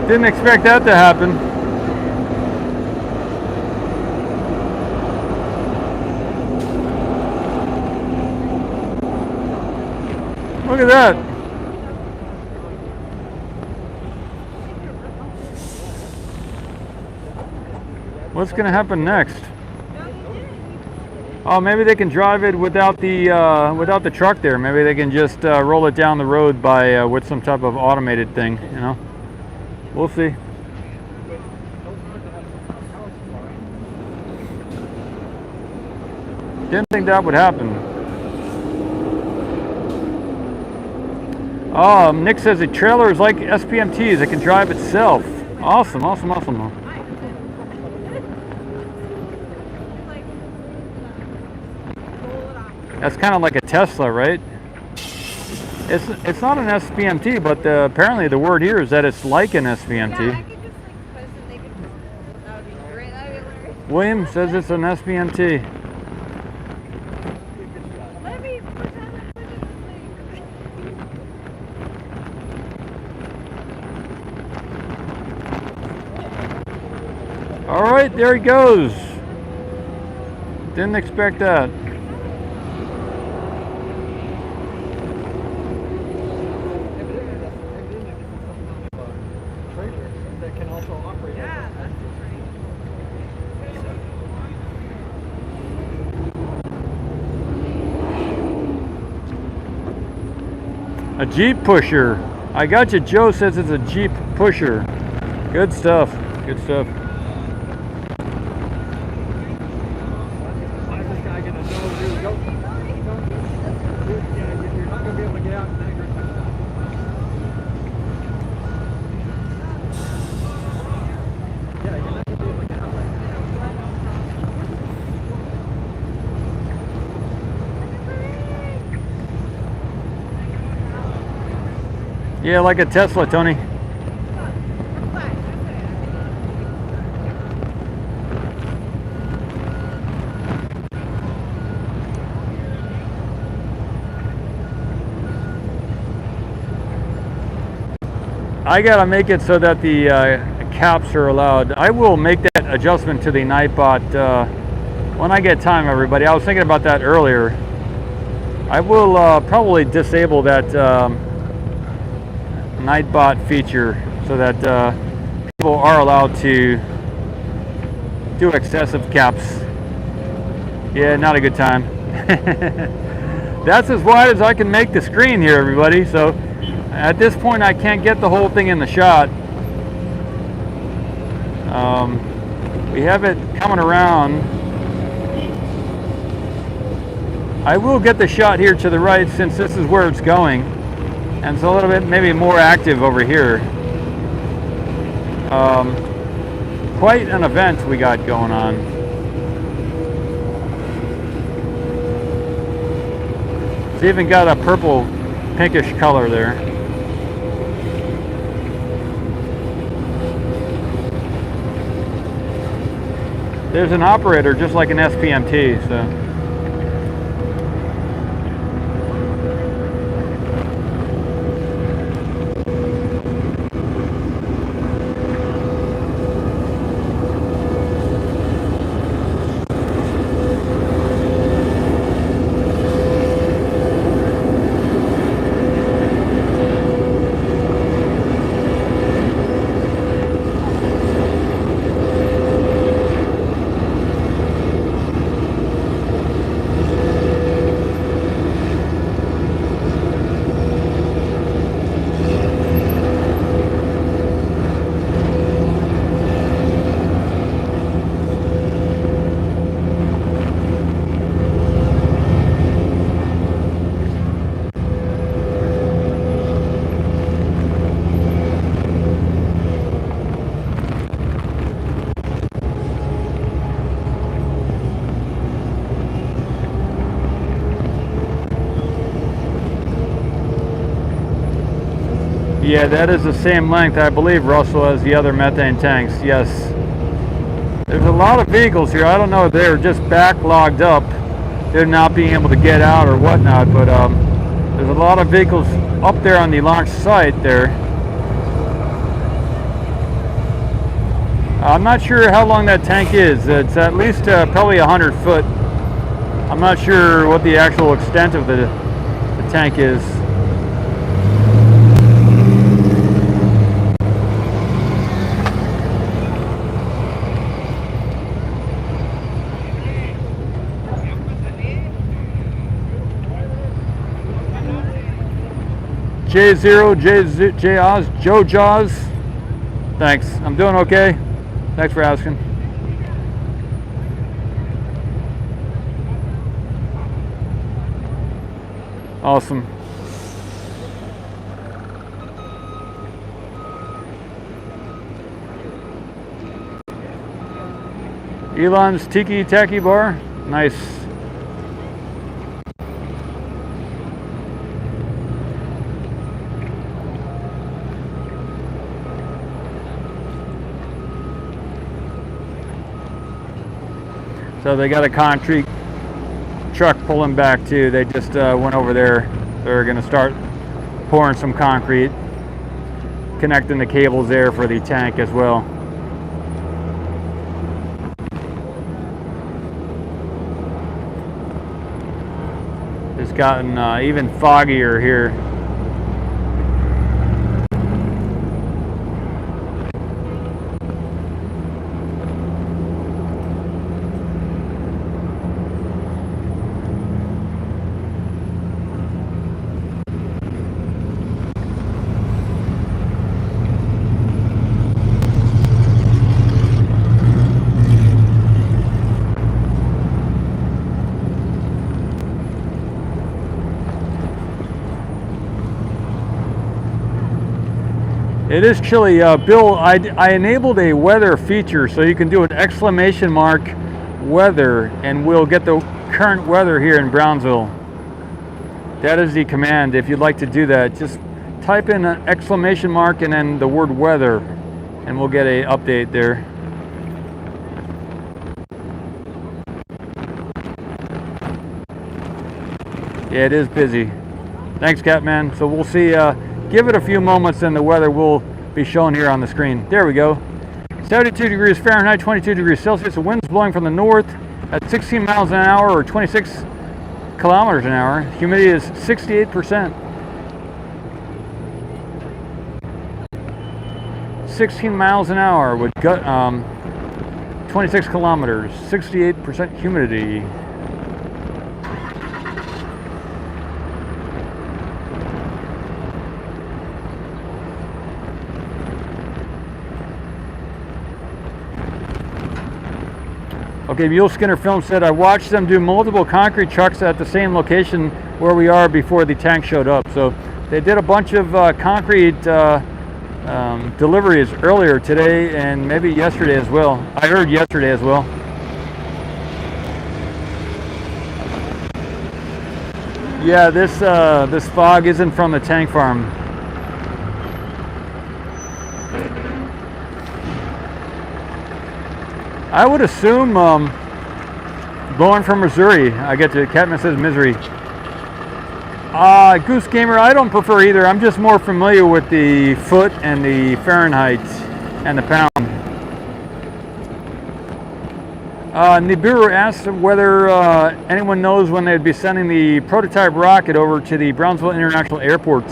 Didn't expect that to happen. Look at that. What's going to happen next? Oh, maybe they can drive it without the truck there. Maybe they can just roll it down the road by with some type of automated thing. You know, we'll see. Didn't think that would happen. Oh, Nick says the trailer is like SPMTs. It can drive itself. Awesome, awesome, awesome. That's kind of like a Tesla, right? It's not an SPMT, but apparently the word here is that it's like an SPMT. Yeah, I could just like post and they could. That would be great. That would be hilarious. William says it's an SPMT. Let me pretend that we're just like. All right, there he goes. Didn't expect that. A Jeep pusher. I got you. Joe says it's a Jeep pusher. Good stuff. Good stuff. Yeah, like a Tesla, Tony. I gotta make it so that the caps are allowed. I will make that adjustment to the Nightbot when I get time, everybody. I was thinking about that earlier. I will probably disable that Nightbot feature so that people are allowed to do excessive caps. Yeah, not a good time. That's as wide as I can make the screen here, everybody. So at this point I can't get the whole thing in the shot. We have it coming around. I will get the shot here to the right since this is where it's going. And it's a little bit maybe more active over here. Quite an event we got going on. It's even got a purple pinkish color there. There's an operator just like an SPMT, so. Yeah, that is the same length, I believe, Russell, as the other methane tanks. Yes. There's a lot of vehicles here. I don't know if they're just backlogged up. They're not being able to get out or whatnot, but there's a lot of vehicles up there on the launch site there. I'm not sure how long that tank is. It's at least probably 100 foot. I'm not sure what the actual extent of the tank is. J0, J Oz, Joe Jaws. Thanks. I'm doing okay. Thanks for asking. Awesome. Elon's Tiki Taki Bar. Nice. So they got a concrete truck pulling back too. They just went over there. They're going to start pouring some concrete, connecting the cables there for the tank as well. It's gotten even foggier here. It is chilly. Bill, I enabled a weather feature so you can do an exclamation mark weather and we'll get the current weather here in Brownsville. That is the command. If you'd like to do that, just type in an exclamation mark and then the word weather and we'll get a update there. Yeah, it is busy. Thanks, Catman. So we'll see. Give it a few moments and the weather will be shown here on the screen. There we go. 72 degrees Fahrenheit, 22 degrees Celsius. The wind's blowing from the north at 16 miles an hour or 26 kilometers an hour. Humidity is 68%. 16 miles an hour with 26 kilometers, 68% humidity. Okay, Mule Skinner Film said, I watched them do multiple concrete trucks at the same location where we are before the tank showed up. So they did a bunch of concrete deliveries earlier today and maybe yesterday as well. I heard yesterday as well. Yeah, this fog isn't from the tank farm. I would assume blowing from Missouri. I get to Catman says misery. Goose Gamer, I don't prefer either. I'm just more familiar with the foot and the Fahrenheit and the pound. Nibiru asked whether anyone knows when they'd be sending the prototype rocket over to the Brownsville International Airport.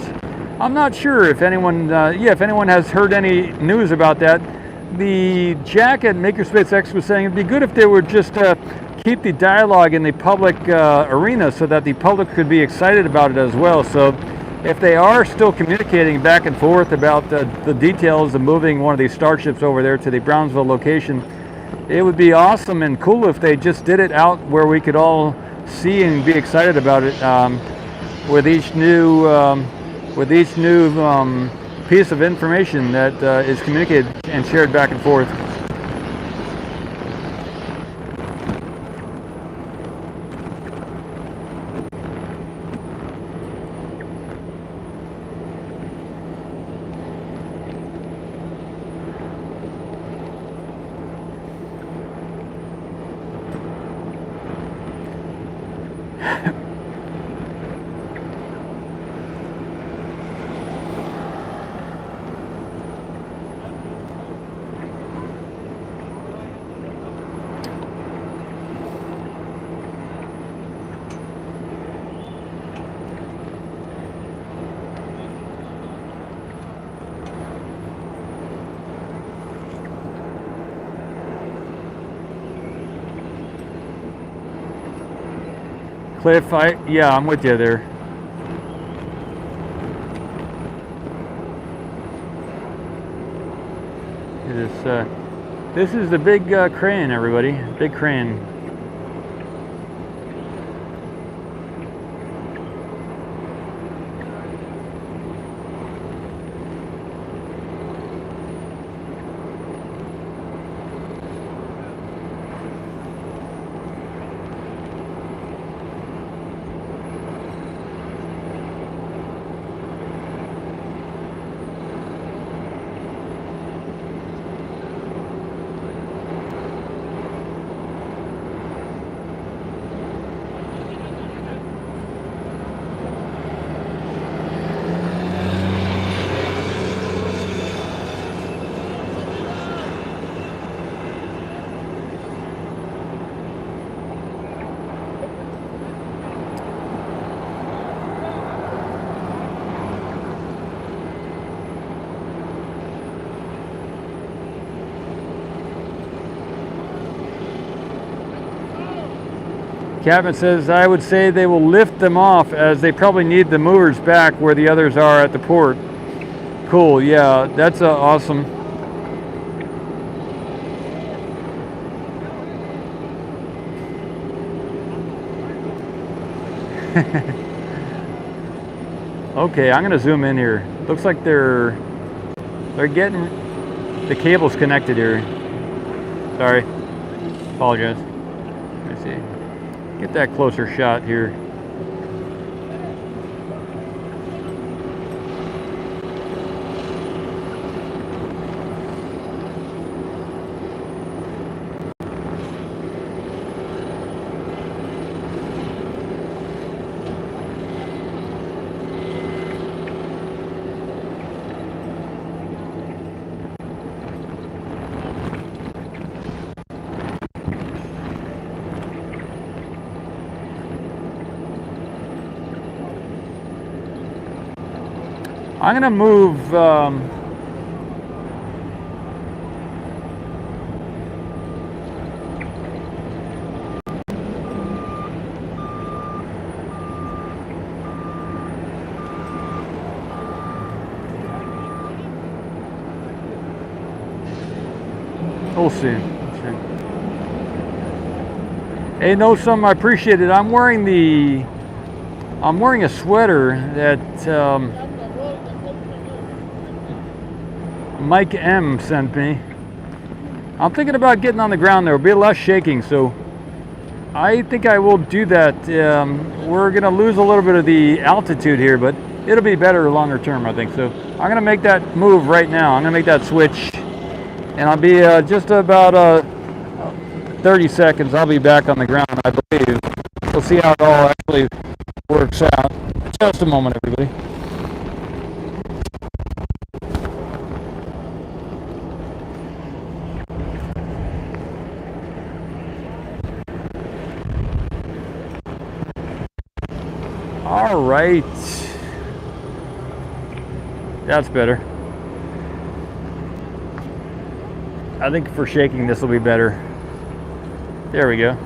I'm not sure if anyone, if anyone has heard any news about that. The Jack at MakerSpaceX was saying it'd be good if they would just keep the dialogue in the public arena so that the public could be excited about it as well. So if they are still communicating back and forth about the details of moving one of these starships over there to the Brownsville location, it would be awesome and cool if they just did it out where we could all see and be excited about it with each new piece of information that is communicated and shared back and forth. Cliff, yeah, I'm with you there. This is the big crane, everybody. Big crane. Captain says, I would say they will lift them off as they probably need the movers back where the others are at the port. Cool, yeah, that's awesome. Okay, I'm gonna zoom in here. Looks like they're getting the cables connected here. Sorry, apologize. Let me see. Get that closer shot here. I'm gonna move we'll see. Hey, no, some I appreciate it. I'm wearing a sweater that Mike M sent me. I'm thinking about getting on the ground. There will be less shaking, so I think I will do that. We're gonna lose a little bit of the altitude here, but it'll be better longer term, I think. So I'm gonna make that move right now. I'm gonna make that switch, and I'll be just about 30 seconds. I'll be back on the ground, I believe. We'll see how it all actually works out. Just a moment, everybody. All right, that's better. I think for shaking this will be better. There we go.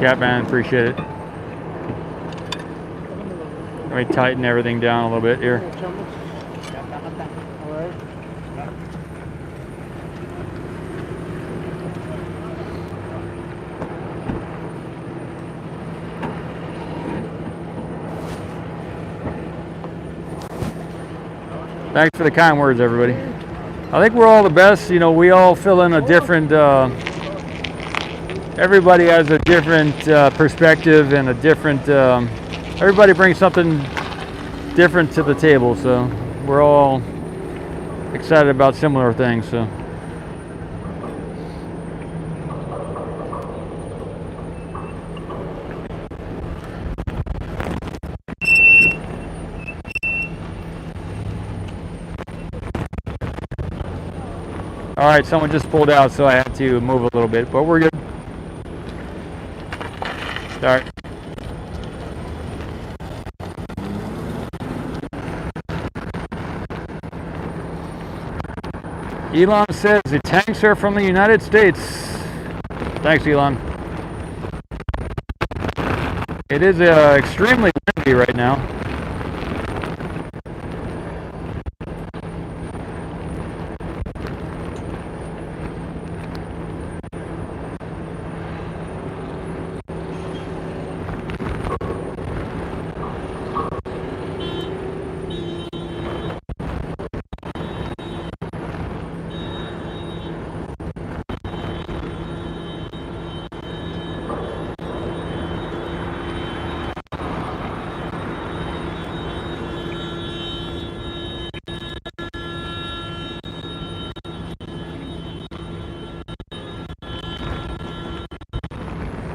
Yeah, man, appreciate it. Let me tighten everything down a little bit here. Thanks for the kind words, everybody. I think we're all the best. You know, we all fill in a different. Everybody has a different perspective and a different. Everybody brings something different to the table, so we're all excited about similar things. So. All right, someone just pulled out, so I had to move a little bit, but we're good. Start. Elon says the tanks are from the United States. Thanks, Elon. It is extremely windy right now.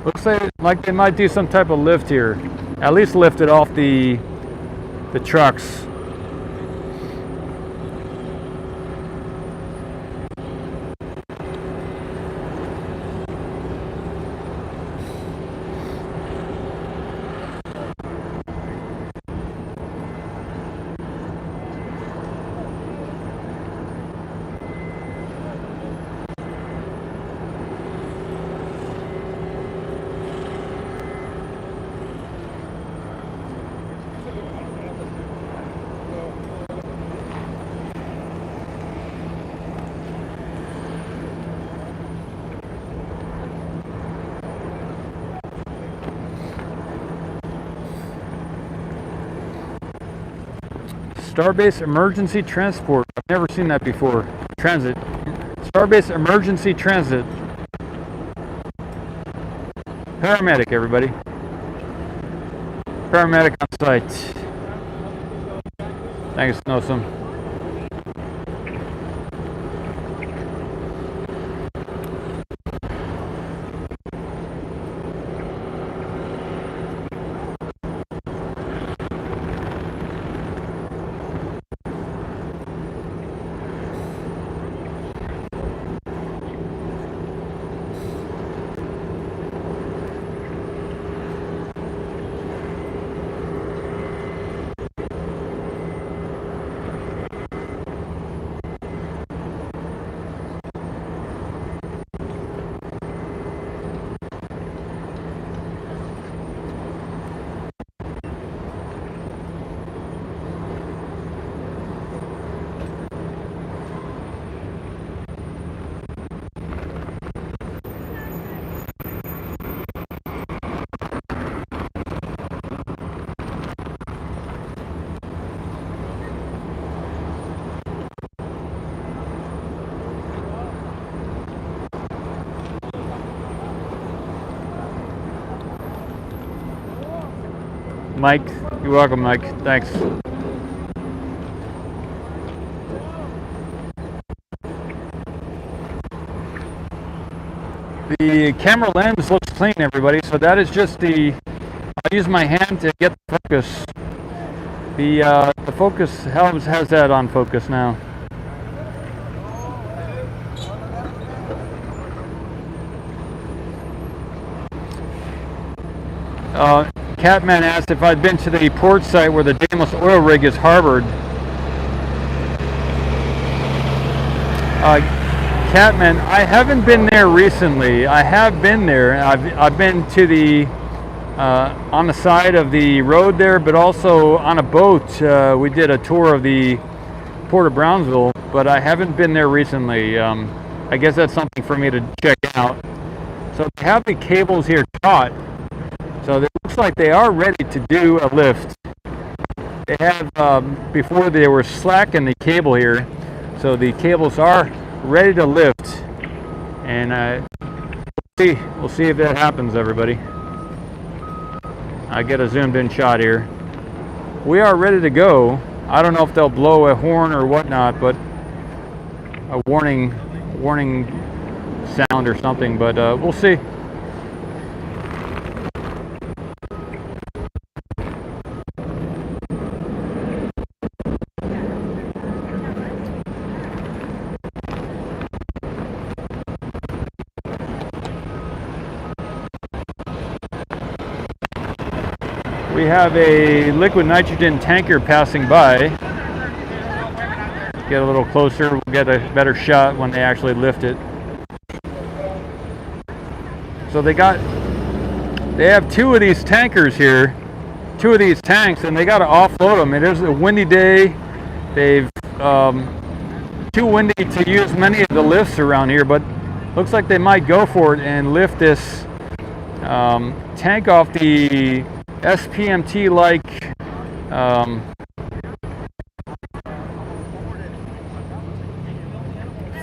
Looks like they might do some type of lift here. At least lift it off the trucks. Starbase Emergency Transport. I've never seen that before. Transit. Starbase Emergency Transit. Paramedic, everybody. Paramedic on site. Thanks, Nosum. Mike, you're welcome, Mike. Thanks. The camera lens looks clean, everybody. So that is just the. I use my hand to get the focus. The focus has that on focus now. Catman asked if I'd been to the port site where the Daimler oil rig is harbored. Catman, I haven't been there recently. I have been there. I've been to the on the side of the road there, but also on a boat. We did a tour of the port of Brownsville, but I haven't been there recently. I guess that's something for me to check out. So they have the cables here taut. So it looks like they are ready to do a lift. They have, before they were slacking the cable here, So the cables are ready to lift, and we'll see if that happens, everybody. I get a zoomed in shot here. We are ready to go. I don't know if they'll blow a horn or whatnot, but a warning sound or something, but we'll see. We have a liquid nitrogen tanker passing by. Get a little closer, we'll get a better shot when they actually lift it. So they have two of these tankers here, two of these tanks, and they got to offload them. It is a windy day. They've too windy to use many of the lifts around here, but looks like they might go for it and lift this tank off the SPMT-like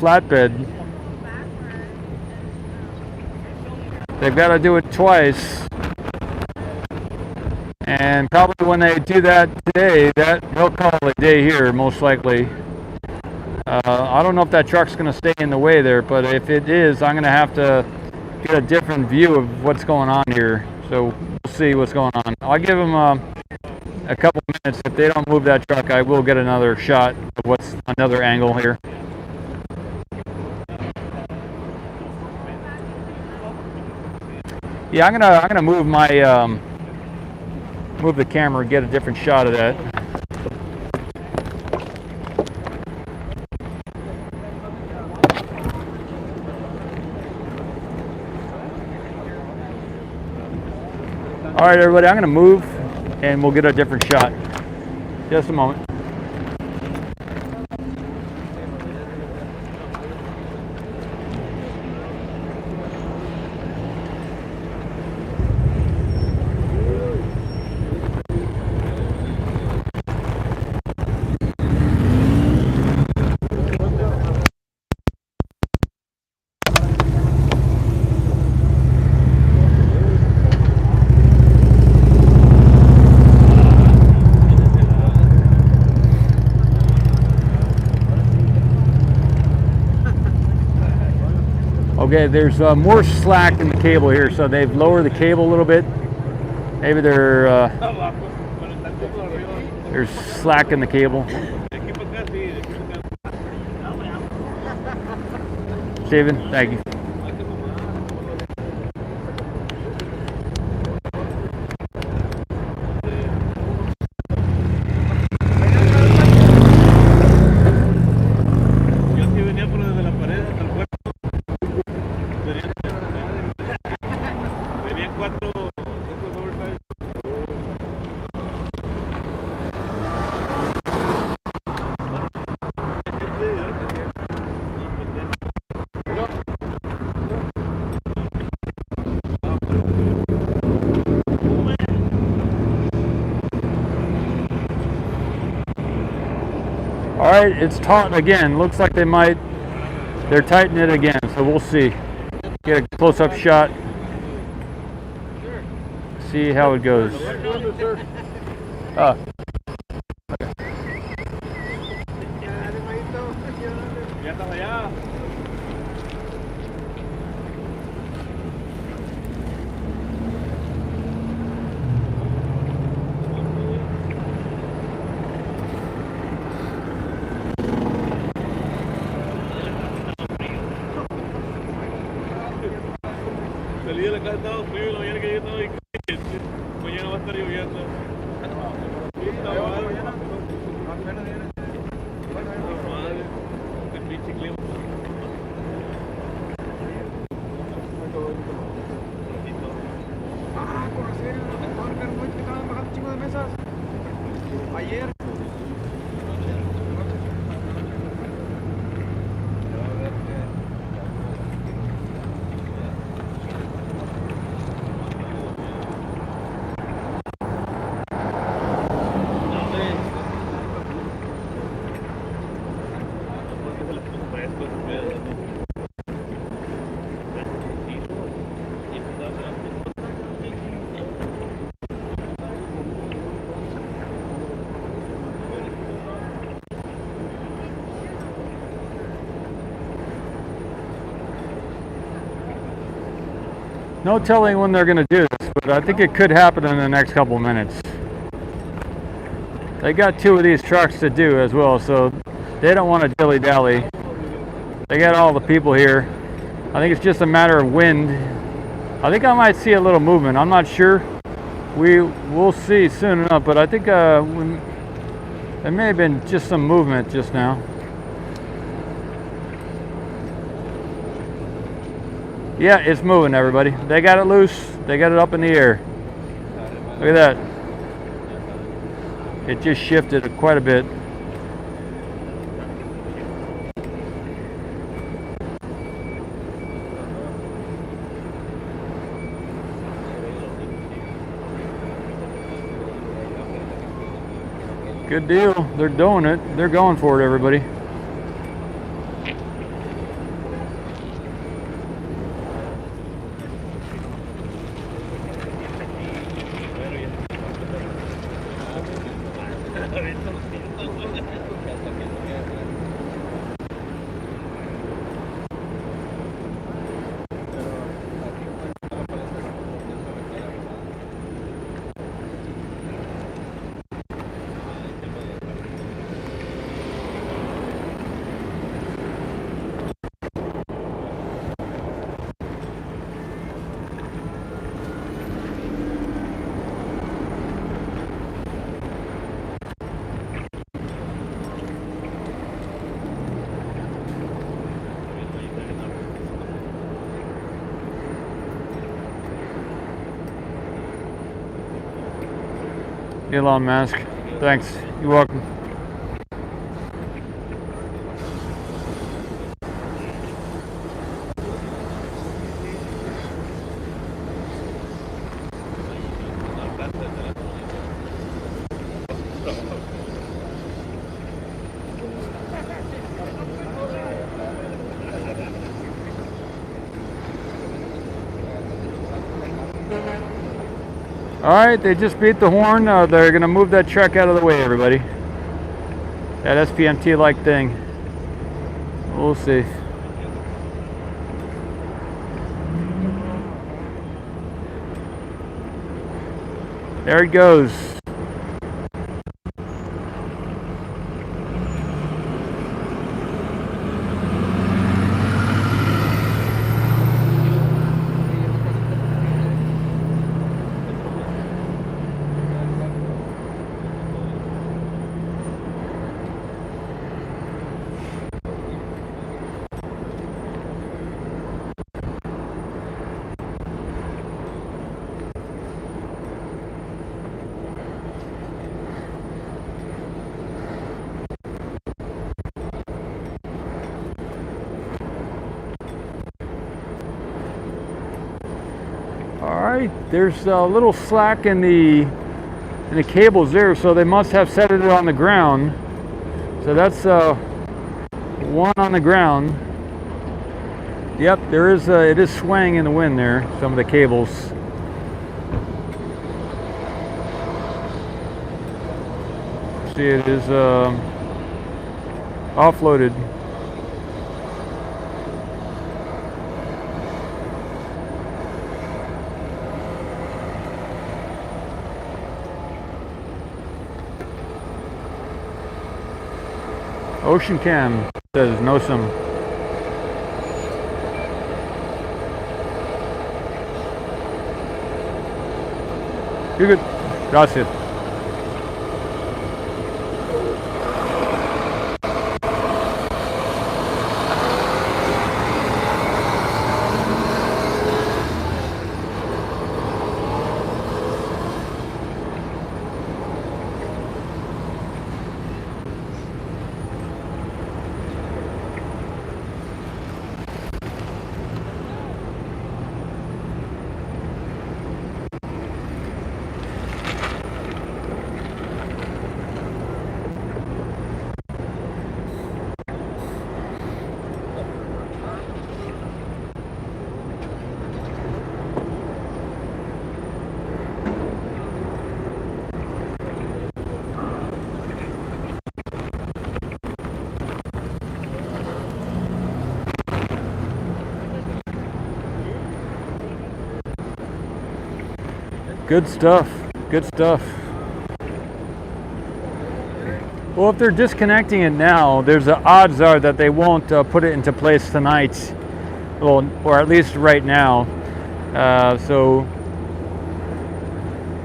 flatbed. They've got to do it twice, and probably when they do that today, they'll call it a day here, most likely. I don't know if that truck's going to stay in the way there, but if it is, I'm going to have to get a different view of what's going on here. So we'll see what's going on. I'll give them a couple minutes. If they don't move that truck, I will get another shot of what's another angle here. Yeah, I'm gonna move my move the camera and get a different shot of that. All right, everybody, I'm gonna move and we'll get a different shot. Just a moment. Okay, there's more slack in the cable here, so they've lowered the cable a little bit. Maybe there's slack in the cable. Steven, thank you. All right, it's taut again. Looks like they're tightening it again, so we'll see. Get a close-up shot. See how it goes. Salí de la casa, estaba frío, la mañana que yo estaba ahí, mañana va a estar lloviendo. Sí, está mal. Madre, este pinche clima. Por hacer el que estaban bajando un chingo de mesas. Ayer. No telling when they're going to do this, but I think it could happen in the next couple minutes. They got 2 of these trucks to do as well, so they don't want to dilly-dally. They got all the people here. I think it's just a matter of wind. I think I might see a little movement. I'm not sure. We'll see soon enough, but I think there may have been just some movement just now. Yeah, it's moving, everybody. They got it loose. They got it up in the air. Look at that. It just shifted quite a bit. Good deal. They're doing it. They're going for it, everybody. Elon Musk. Thanks. You're welcome. All right, they just beat the horn. They're gonna move that truck out of the way, everybody. That SPMT-like thing. We'll see. There it goes. There's a little slack in the cables there, so they must have set it on the ground. So that's one on the ground. Yep, there is it is swaying in the wind there, some of the cables. See, it is offloaded. Ocean Cam says no some. You're good. Gracias. Good stuff. Good stuff. Well, if they're disconnecting it now, there's the odds are that they won't put it into place tonight. Well, or at least right now. So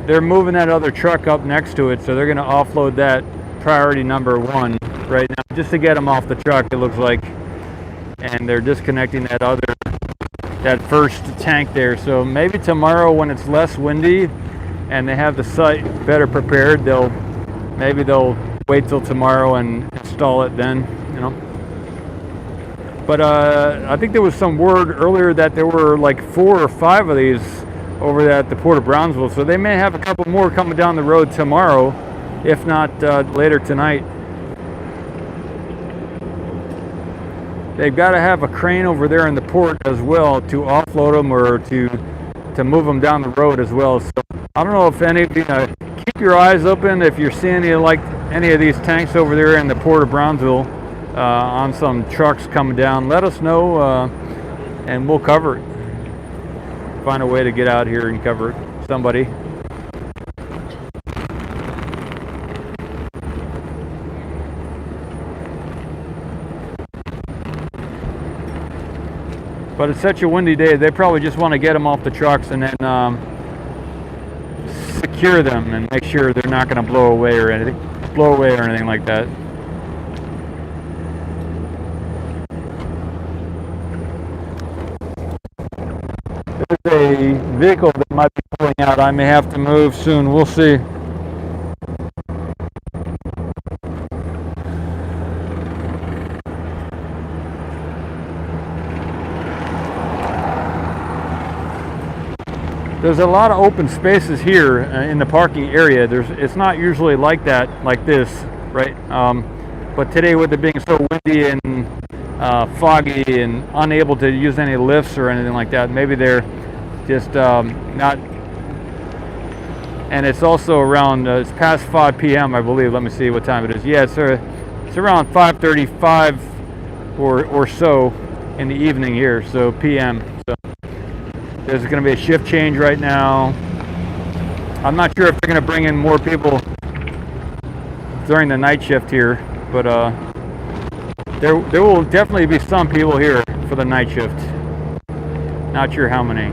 they're moving that other truck up next to it, so they're going to offload that priority number 1 right now, just to get them off the truck, it looks like. And they're disconnecting that first tank there. So maybe tomorrow, when it's less windy and they have the site better prepared, maybe they'll wait till tomorrow and install it then, you know. But I think there was some word earlier that there were like 4 or 5 of these over at the Port of Brownsville, so they may have a couple more coming down the road tomorrow, if not later tonight. They've got to have a crane over there in the port as well to offload them or to move them down the road as well. So I don't know if any of you keep your eyes open if you're seeing any of these tanks over there in the Port of Brownsville on some trucks coming down. Let us know and we'll cover it. Find a way to get out here and cover it. Somebody. But it's such a windy day, they probably just want to get them off the trucks and then secure them and make sure they're not going to blow away or anything like that. There's a vehicle that might be pulling out. I may have to move soon. We'll see. There's a lot of open spaces here in the parking area. It's not usually like that, like this, right? But today, with it being so windy and foggy and unable to use any lifts or anything like that, maybe they're just not. And it's also around, it's past 5 p.m. I believe. Let me see what time it is. Yeah, it's around 5:35 or so in the evening here, so p.m. So there's going to be a shift change right now. I'm not sure if they're going to bring in more people during the night shift here, but there will definitely be some people here for the night shift. Not sure how many.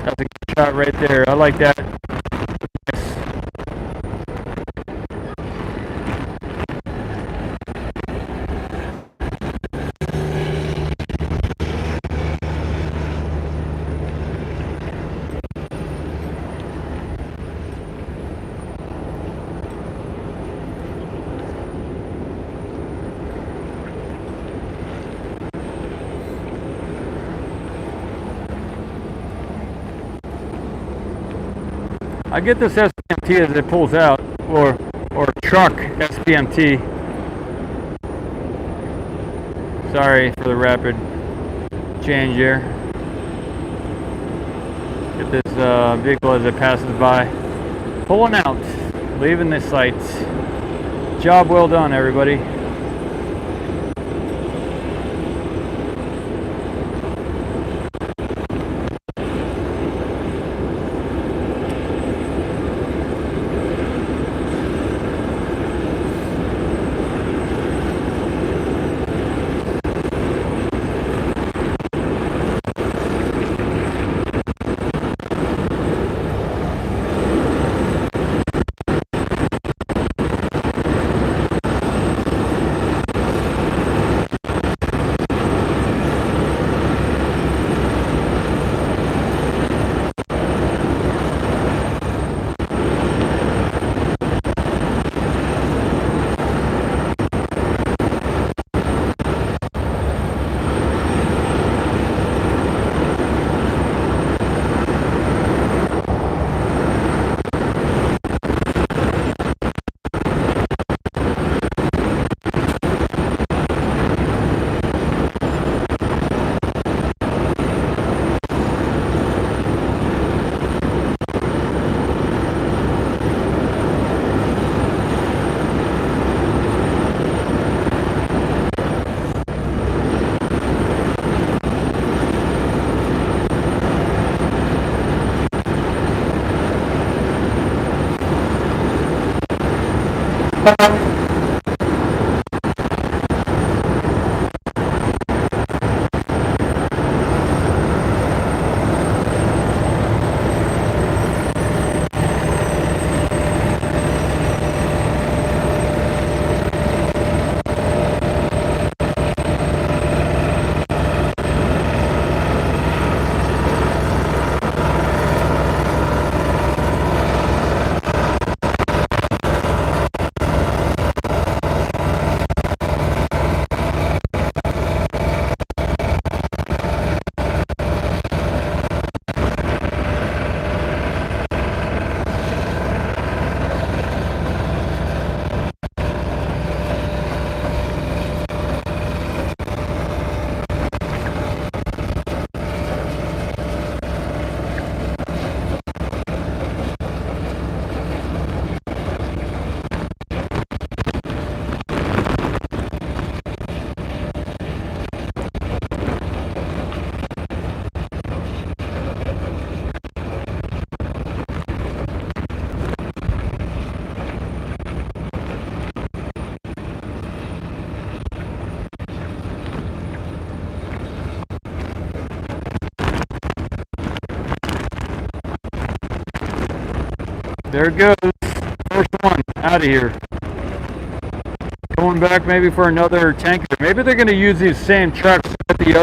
That's a good shot right there. I like that. I get this SPMT as it pulls out, or truck SPMT. Sorry for the rapid change here. Get this vehicle as it passes by. Pulling out, leaving the site. Job well done, everybody. There it goes. First one out of here. Going back maybe for another tanker. Maybe they're going to use these same trucks to get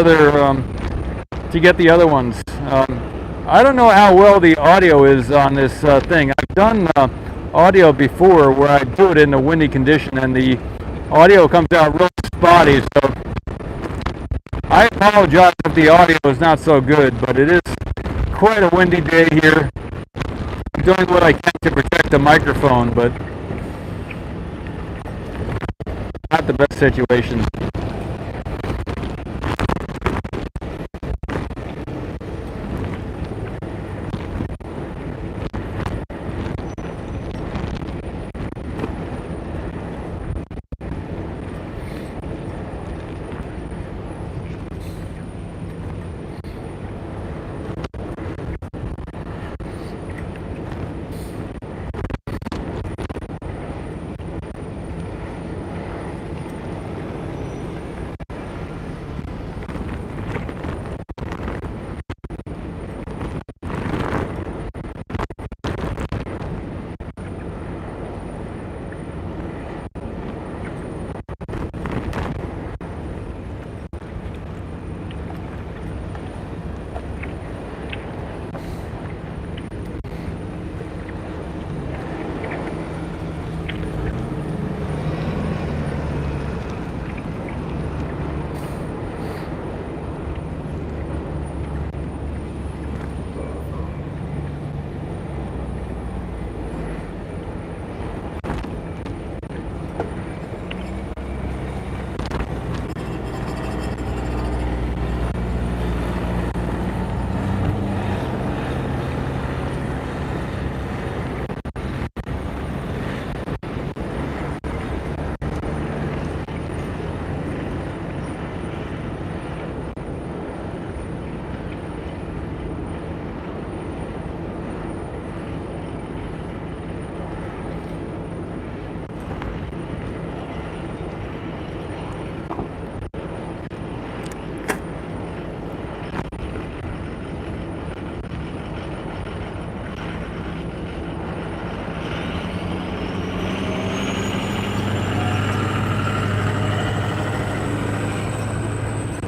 the other ones. I don't know how well the audio is on this thing. I've done audio before where I do it in a windy condition and the audio comes out real spotty. So I apologize if the audio is not so good, but it is quite a windy day here. I'm doing what I can to protect the microphone, but not the best situation.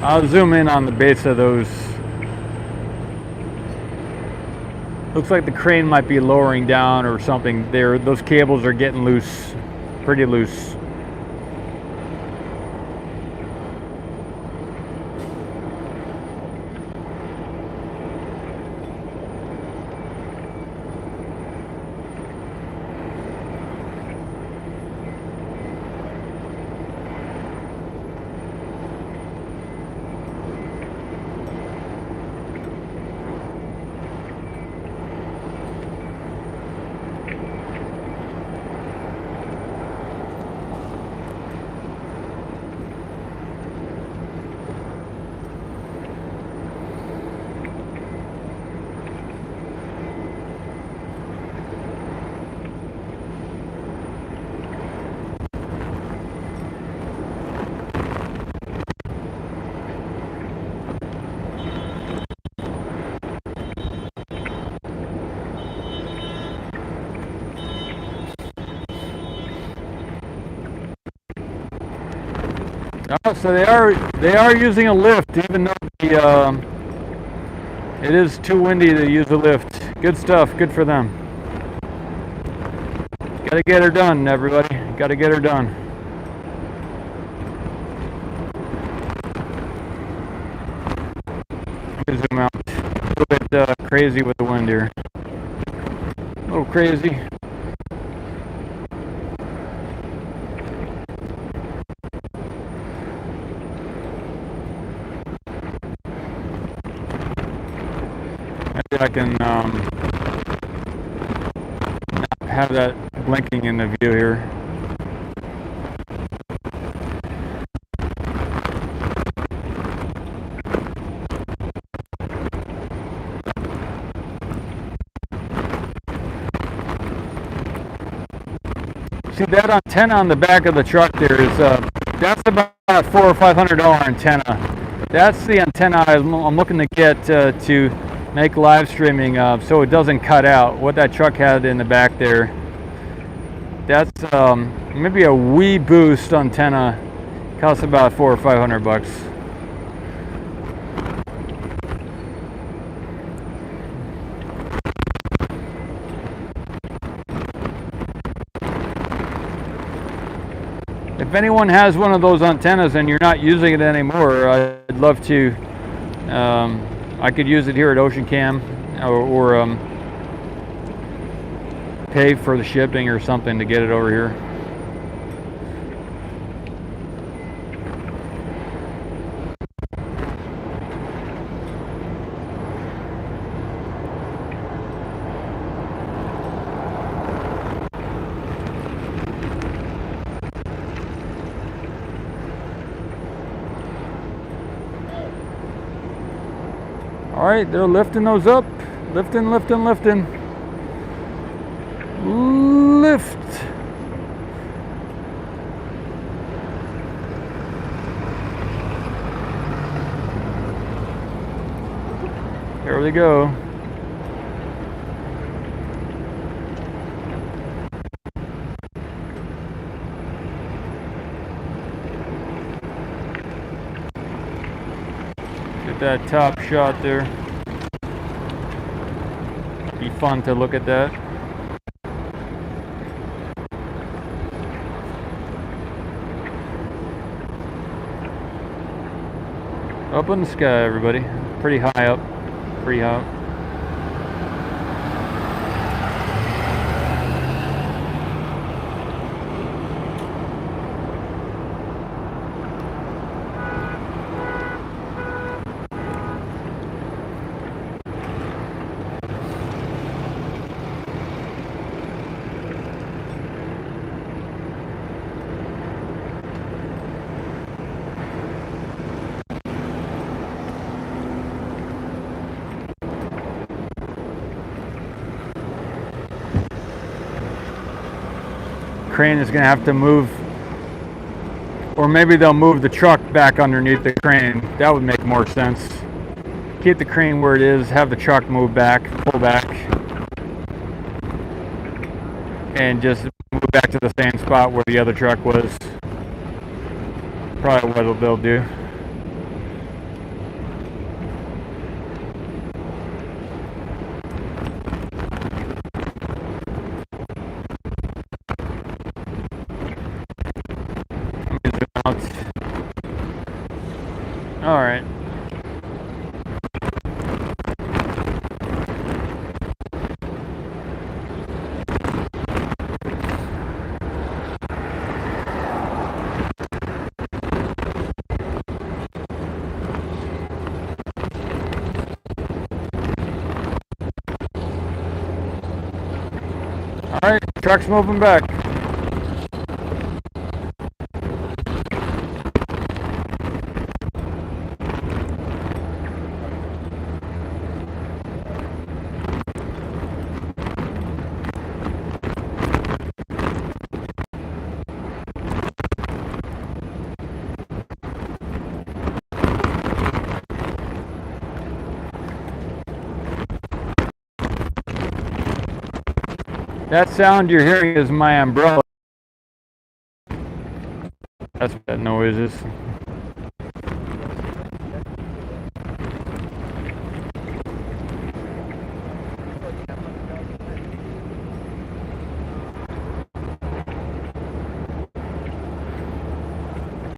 I'll zoom in on the base of those. Looks like the crane might be lowering down or something. There, those cables are getting loose, pretty loose. Oh, so they are using a lift, even though the it is too windy to use a lift. Good stuff. Good for them. Got to get her done, everybody. Got to get her done. Zoom out. A little bit crazy with the wind here. A little crazy. Maybe I can not have that blinking in the view here. See that antenna on the back of the truck there is that's about $400 or $500 antenna. That's the antenna I'm looking to get to make live streaming so it doesn't cut out. What that truck had in the back there, that's maybe a wee boost antenna, costs about $400 or $500. If anyone has one of those antennas and you're not using it anymore, I'd love to. I could use it here at Ocean Cam, or pay for the shipping or something to get it over here. All right, they're lifting those up. Lifting, lifting, lifting. Lift. Here we go. That top shot there. Be fun to look at that. Up in the sky, everybody. Pretty high up. Pretty high up. Crane is going to have to move, or maybe they'll move the truck back underneath the crane. That would make more sense. Keep the crane where it is, have the truck move back, pull back, and just move back to the same spot where the other truck was. Probably what they'll do. out. All right. All right, truck's moving back. That sound you're hearing is my umbrella. That's what that noise is.